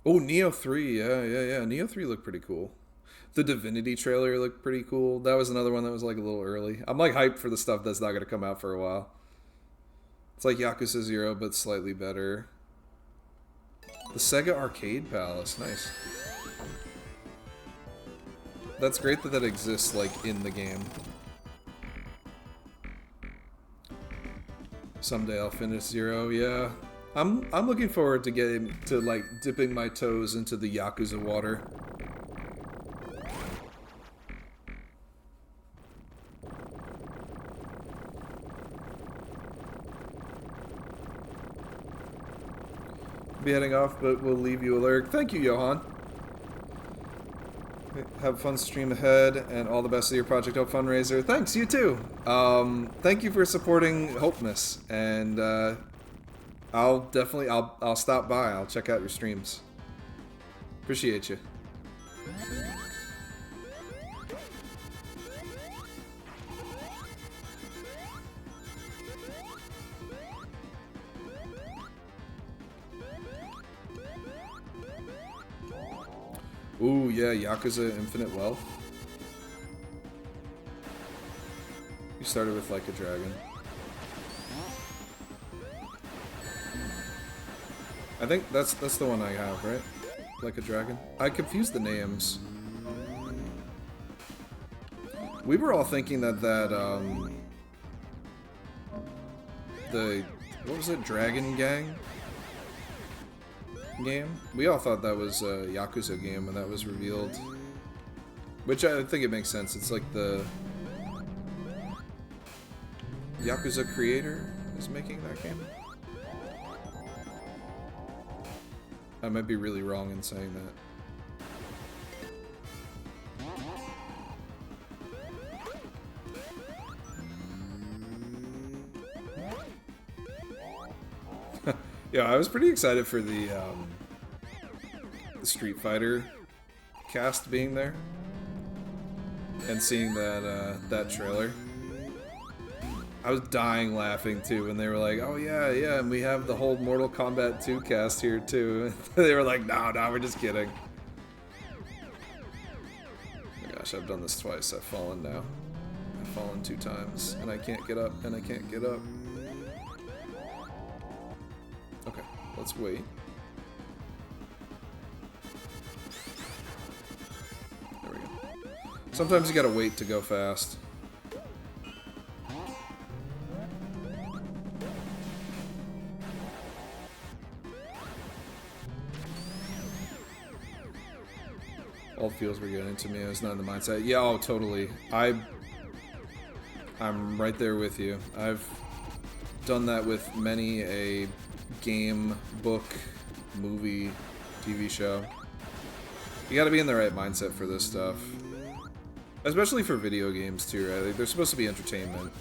Oh, Neo 3, yeah. Neo 3 looked pretty cool. The Divinity trailer looked pretty cool. That was another one that was, like, a little early. I'm, like, hyped for the stuff that's not going to come out for a while. It's like Yakuza 0, but slightly better. The Sega Arcade Palace, nice. That's great that that exists, like, in the game. Someday I'll finish 0, yeah. I'm looking forward to getting to, like, dipping my toes into the Yakuza water. Be heading off, but we'll leave you a lurk. Thank you, Johan. Have a fun stream ahead, and all the best of your Project Hope fundraiser. Thanks, you too. Thank you for supporting Hopeness, and I'll stop by. I'll check out your streams. Appreciate you. Ooh, yeah, Yakuza Infinite Wealth. You started with Like a Dragon. I think that's the one I have, right? Like a Dragon. I confused the names. We were all thinking that what was it, Dragon Gang game? We all thought that was a Yakuza game when that was revealed. Which I think it makes sense. It's like the Yakuza creator is making that game. I might be really wrong in saying that. Yeah, I was pretty excited for the Street Fighter cast being there and seeing that trailer. I was dying laughing too when they were like, "Oh yeah, and we have the whole Mortal Kombat 2 cast here too." They were like, "No, we're just kidding." Oh my gosh, I've done this twice. I've fallen now. I've fallen 2 times, and I can't get up, and I can't get up. Okay, let's wait. There we go. Sometimes you gotta wait to go fast. All the feels were getting to me. I was not in the mindset. Yeah, oh, totally. I'm right there with you. I've done that with many a game, book, movie, TV show. You gotta be in the right mindset for this stuff. Especially for video games too, right? Like, they're supposed to be entertainment.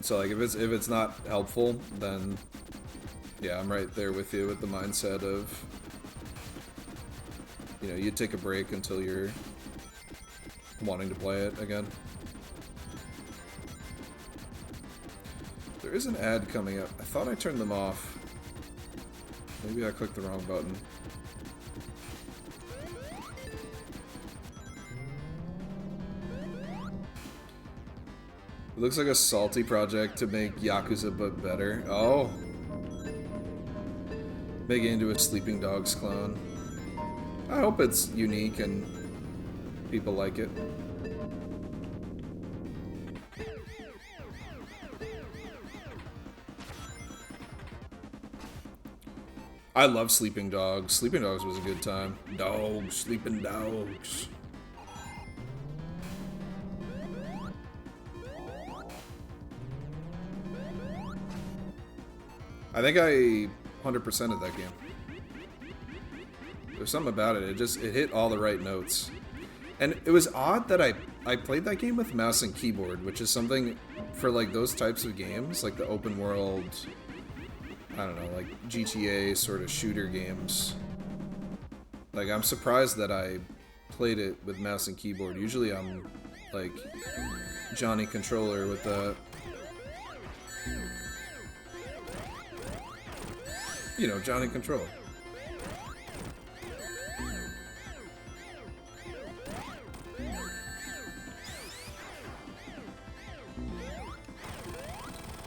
So like if it's not helpful, then yeah, I'm right there with you with the mindset of, you know, you take a break until you're wanting to play it again. There is an ad coming up. I thought I turned them off. Maybe I clicked the wrong button. It looks like a salty project to make Yakuza but better. Oh! Make it into a Sleeping Dogs clone. I hope it's unique and people like it. I love Sleeping Dogs. Sleeping Dogs was a good time. Dogs, sleeping dogs. I think I 100%ed that game. There's something about it. It hit all the right notes. And it was odd that I played that game with mouse and keyboard, which is something for like those types of games, like the open world, I don't know, like GTA sort of shooter games. Like, I'm surprised that I played it with mouse and keyboard. Usually I'm like Johnny Controller with the, you know, Johnny Controller.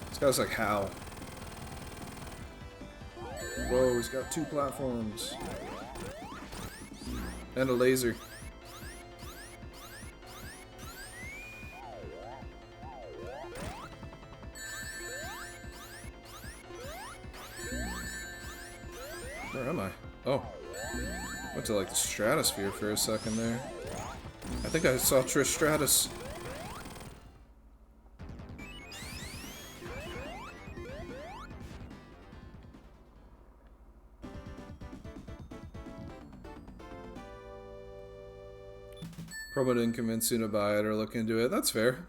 This guy's like, how? Whoa, he's got 2 platforms. And a laser. Where am I? Oh. Went to like the stratosphere for a second there. I think I saw Trish Stratus. Promo didn't convince you to buy it or look into it. That's fair.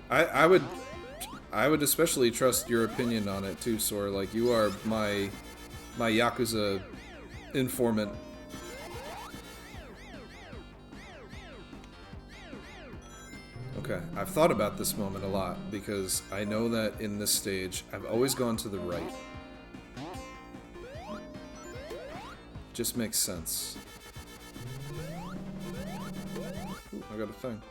I would especially trust your opinion on it too, Sor. Like, you are my Yakuza informant. Okay, I've thought about this moment a lot because I know that in this stage, I've always gone to the right. Just makes sense. Ooh, I got a thing.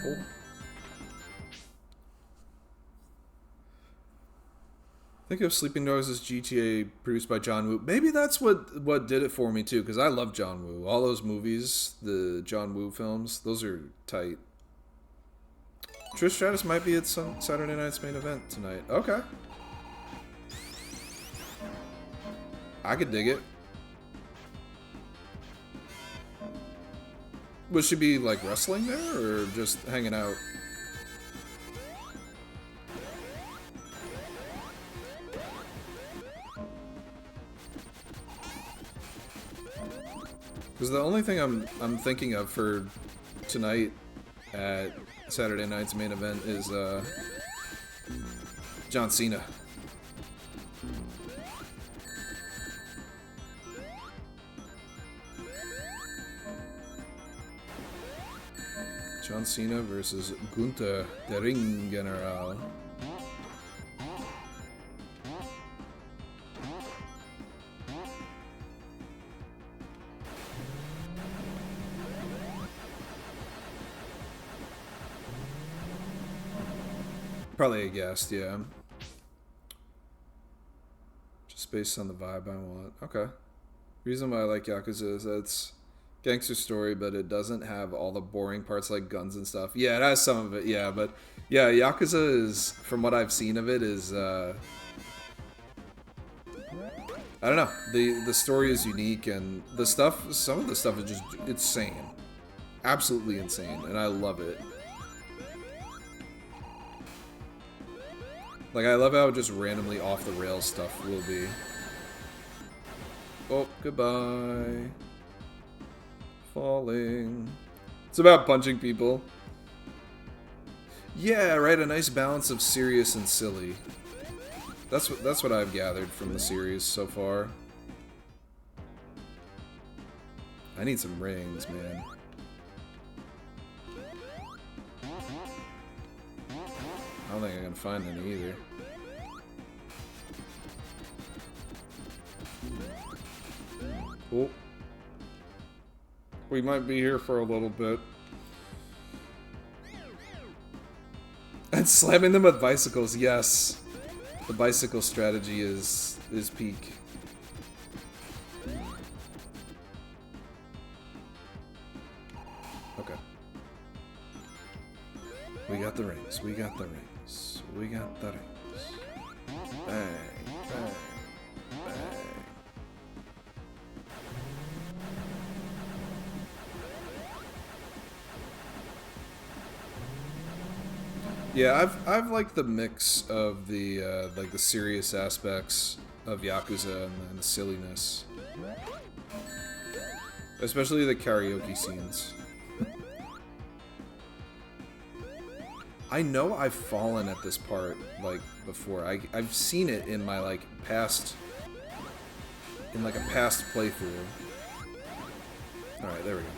Oh. Think of Sleeping Dogs as GTA produced by John Woo. Maybe that's what did it for me too, because I love John Woo. All those movies, the John Woo films, those are tight. Trish Stratus might be at some Saturday Night's Main Event tonight. Okay. I could dig it. Would she be like wrestling there or just hanging out? Because the only thing I'm thinking of for tonight at Saturday Night's Main Event is John Cena. John Cena versus Gunther, der Ringgeneral. Probably a guest, yeah. Just based on the vibe I want. Okay. Reason why I like Yakuza is that it's gangster story, but it doesn't have all the boring parts like guns and stuff. Yeah, it has some of it, yeah, but yeah, Yakuza is, from what I've seen of it, is I don't know. The story is unique and the stuff, some of the stuff is just insane. Absolutely insane, and I love it. Like, I love how just randomly off the rails stuff will be. Oh, goodbye. Falling. It's about punching people. Yeah, right, a nice balance of serious and silly. That's what I've gathered from the series so far. I need some rings, man. I don't think I can find any either. Oh. We might be here for a little bit. And slamming them with bicycles, yes. The bicycle strategy is peak. Okay. We got the rings. We got the rings. We got the rings. Bang, bang, bang. Yeah, I've liked the mix of the like the serious aspects of Yakuza and the silliness, especially the karaoke scenes. I know I've fallen at this part like before. I've seen it in my like past, in like a past playthrough. All right, there we go.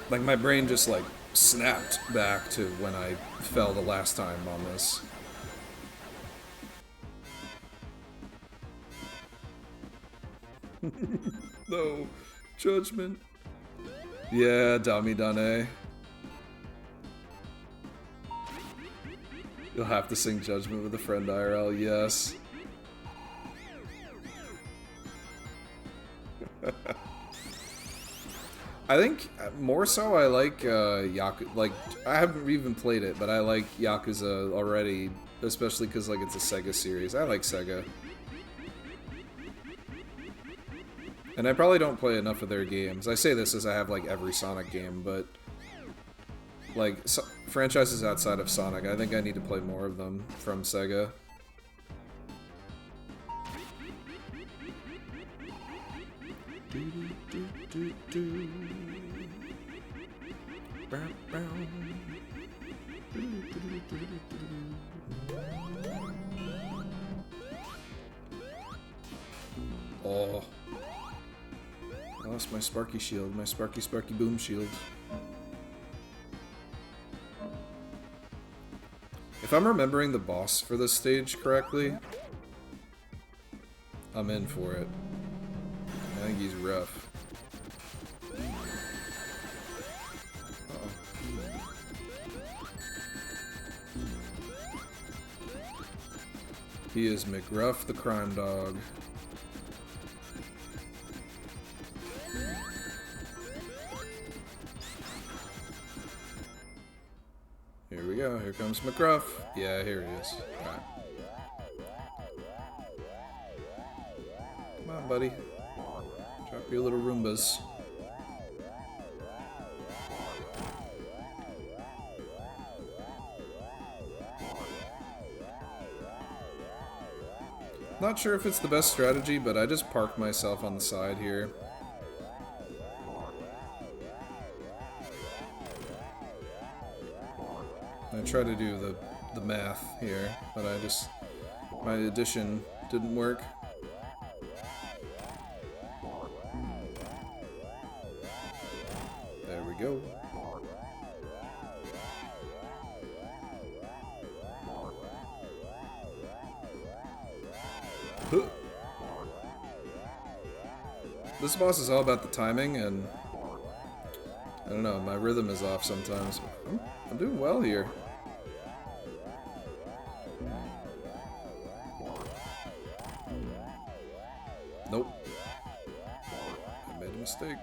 Like my brain just like snapped back to when I fell the last time on this. No, judgment. Yeah, Dami Dane. You'll have to sing Judgment with a friend, IRL, yes. I think more so I like Yakuza. Like, I haven't even played it, but I like Yakuza already, especially because like it's a Sega series. I like Sega, and I probably don't play enough of their games. I say this as I have like every Sonic game, but like franchises outside of Sonic, I think I need to play more of them from Sega. Oh. I lost my Sparky shield. My Sparky Boom shield. If I'm remembering the boss for this stage correctly, I'm in for it. I think he's rough. Uh-oh. He is McGruff the crime dog. Here we go. Here comes McGruff. Yeah, here he is. Alright. Come on, buddy. Drop your little Roombas. Not sure if it's the best strategy, but I just parked myself on the side here. I try to do the math here, but my addition didn't work. There we go. This boss is all about the timing, and I don't know, my rhythm is off sometimes. I'm doing well here. Nope. I made a mistake.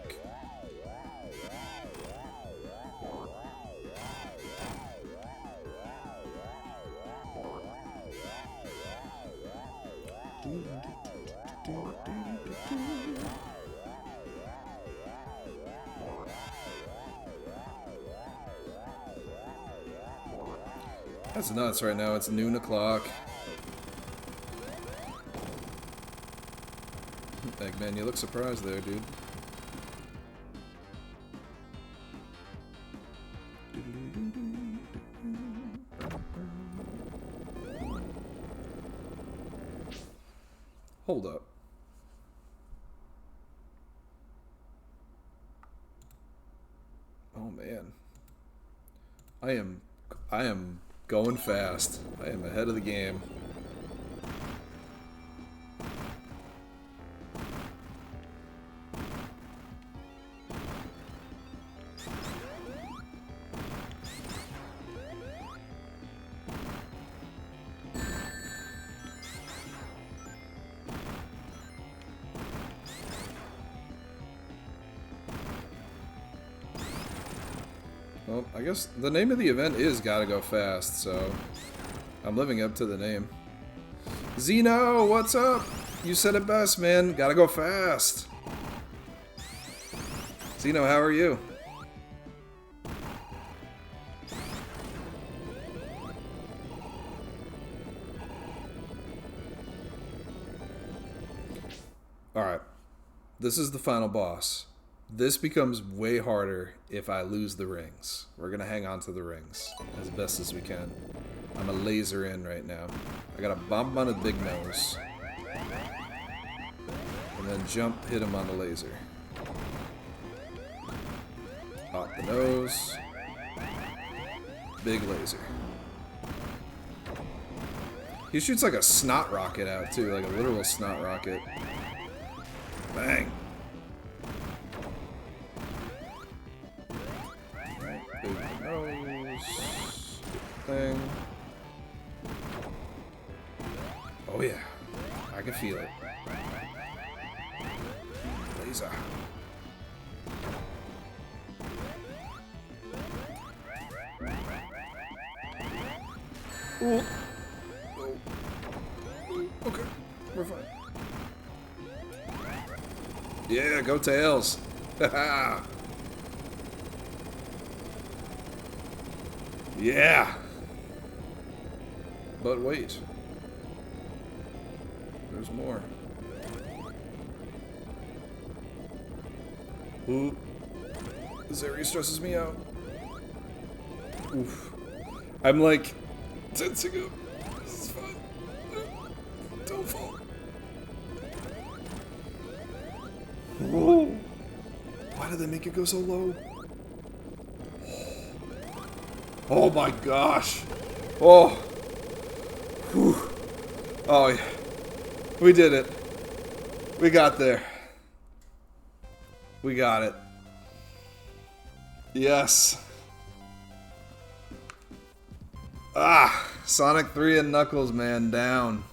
That's nuts right now. It's noon o'clock. Eggman, you look surprised there, dude. Hold up. Oh man. I am going fast. I am ahead of the game. Well, I guess the name of the event is Gotta Go Fast, so I'm living up to the name. Zeno, what's up? You said it best, man. Gotta go fast. Zeno, how are you? Alright. This is the final boss. This becomes way harder if I lose the rings. We're gonna hang on to the rings as best as we can. I'm a laser in right now. I got a bomb on his big nose. And then jump, hit him on the laser. Pop the nose. Big laser. He shoots like a snot rocket out too, like a literal snot rocket. Bang! Big nose thing. Oh yeah, I can feel it. Laser. Oh. Oh. Okay, we're fine. Yeah, go Tails. Haha. Yeah. But wait. There's more. Ooh. This area stresses me out. Oof. I'm like tensing up. This is fun. Don't fall. Whoa. Why did they make it go so low? Oh my gosh. Oh. Whew. Oh yeah. We did it. We got there. We got it. Yes. Ah, Sonic 3 and Knuckles, man, down.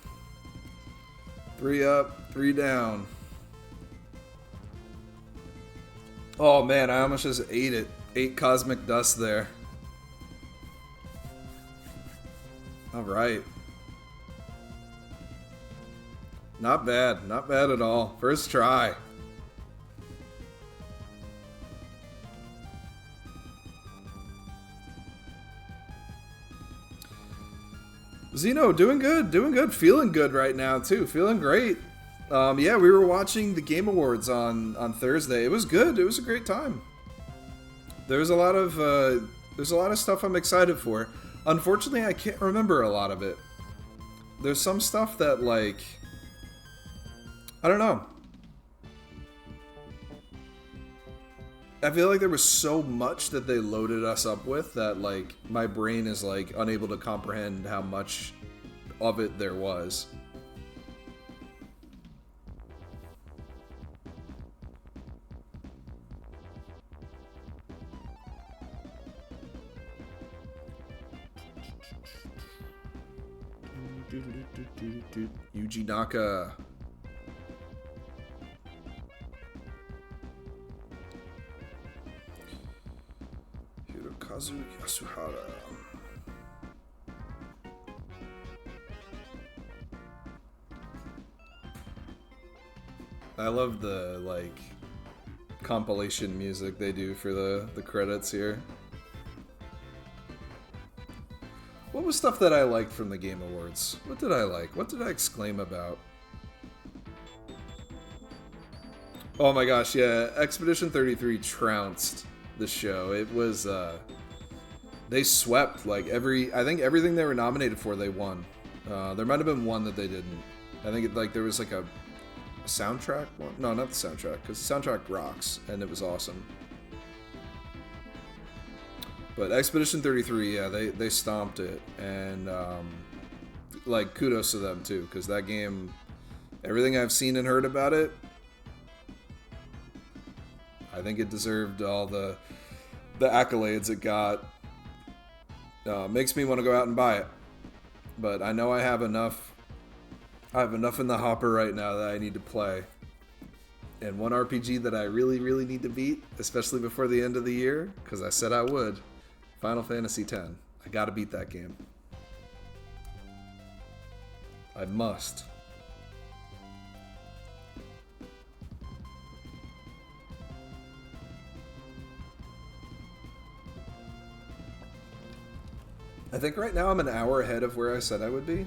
3 up, 3 down. Oh man, I almost just ate it. Ate cosmic dust there. Alright. Not bad. Not bad at all. First try. Zeno, doing good, feeling good right now too, feeling great. Yeah, we were watching the Game Awards on Thursday. It was good. It was a great time. There's a lot of stuff I'm excited for. Unfortunately, I can't remember a lot of it. There's some stuff that, like, I don't know. I feel like there was so much that they loaded us up with that, like, my brain is, like, unable to comprehend how much of it there was. Yuji Naka. Hirokazu Yasuhara. I love the, like, compilation music they do for the credits here. What was stuff that I liked from the Game Awards? What did I like? What did I exclaim about? Oh my gosh, yeah, Expedition 33 trounced the show. It was, they swept, like, I think everything they were nominated for, they won. There might have been one that they didn't. I think, there was, like, a soundtrack one? No, not the soundtrack, because the soundtrack rocks, and it was awesome. But Expedition 33, yeah, they stomped it, and, like, kudos to them, too, because that game, everything I've seen and heard about it, I think it deserved all the accolades it got. Makes me want to go out and buy it. But I know I have enough in the hopper right now that I need to play. And one RPG that I really, really need to beat, especially before the end of the year, because I said I would, Final Fantasy X. I gotta beat that game. I must. I think right now I'm an hour ahead of where I said I would be.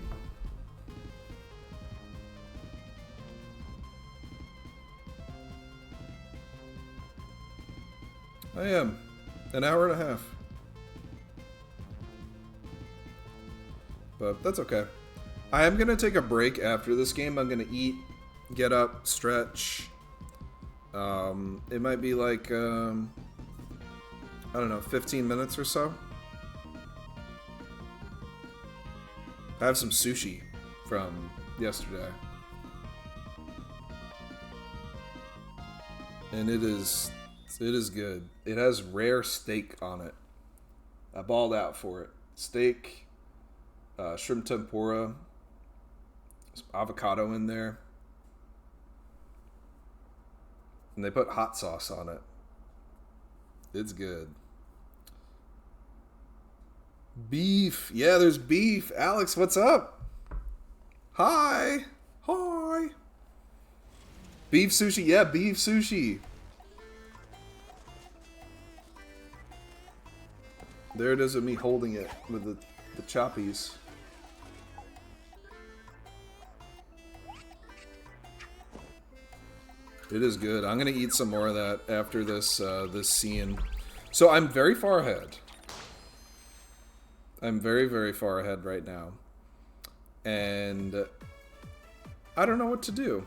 I am. An hour and a half. But that's okay. I am going to take a break after this game. I'm going to eat, get up, stretch. It might be like, I don't know, 15 minutes or so. I have some sushi from yesterday. And it is good. It has rare steak on it. I balled out for it. Steak, shrimp tempura, some avocado in there. And they put hot sauce on it. It's good. Beef. Yeah, there's beef. Alex, what's up? Hi. Hi. Beef sushi. Yeah, beef sushi. There it is with me holding it with the choppies. It is good. I'm going to eat some more of that after this this scene. So I'm very far ahead. I'm very, very far ahead right now. And I don't know what to do.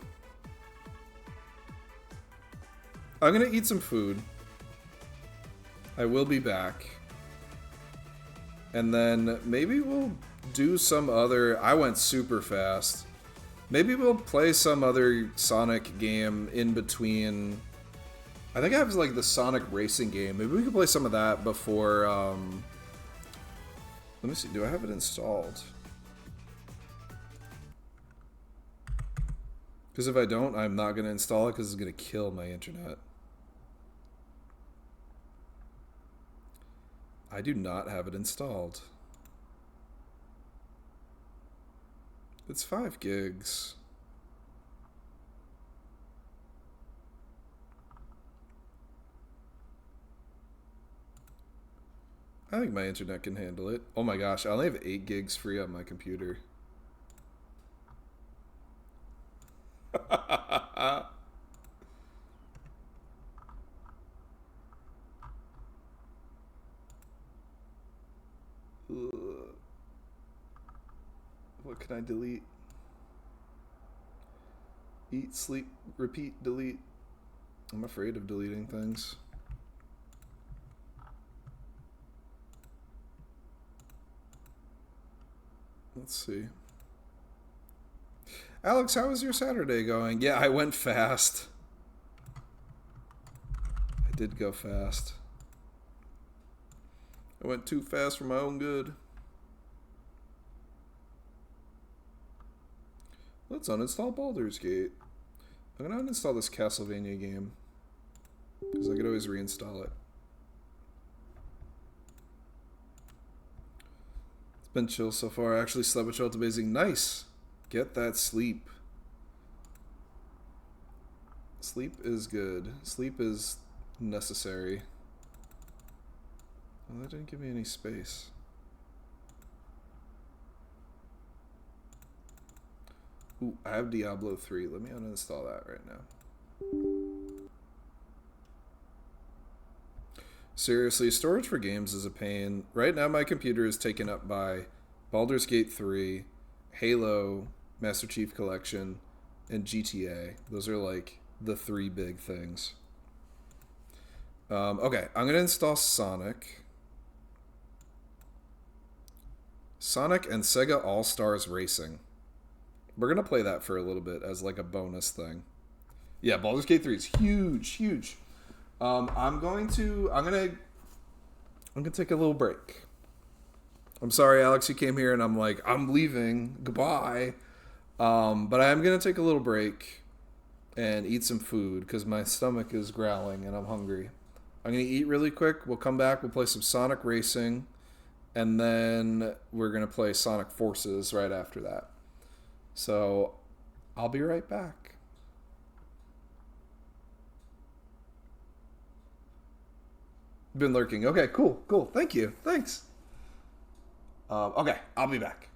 I'm gonna eat some food. I will be back. And then maybe we'll do some other... I went super fast. Maybe we'll play some other Sonic game in between. I think I have like the Sonic racing game. Maybe we can play some of that before... Let me see. Do I have it installed? Because if I don't, I'm not going to install it because it's going to kill my internet. I do not have it installed. It's 5 gigs. I think my internet can handle it. Oh my gosh, I only have 8 gigs free on my computer. What can I delete? Eat, sleep, repeat, delete. I'm afraid of deleting things. Let's see. Alex, how was your Saturday going? Yeah, I went fast. I did go fast. I went too fast for my own good. Let's uninstall Baldur's Gate. I'm gonna uninstall this Castlevania game because I could always reinstall it. It's been chill so far. I actually slept, which felt amazing. Nice. Get that sleep. Sleep is good. Sleep is necessary. Oh, that didn't give me any space. Ooh, I have Diablo 3. Let me uninstall that right now. Seriously, storage for games is a pain. Right now my computer is taken up by Baldur's Gate 3, Halo, Master Chief Collection, and GTA. Those are like the 3 big things. Okay, I'm going to install Sonic. Sonic and Sega All-Stars Racing. We're going to play that for a little bit as like a bonus thing. Yeah, Baldur's Gate 3 is huge, huge. I'm going to take a little break. I'm sorry, Alex, you came here and I'm like, I'm leaving. Goodbye. But I am going to take a little break and eat some food because my stomach is growling and I'm hungry. I'm going to eat really quick. We'll come back. We'll play some Sonic Racing. And then we're going to play Sonic Forces right after that. So I'll be right back. Been lurking. Okay, cool. Thank you. Thanks. Okay, I'll be back.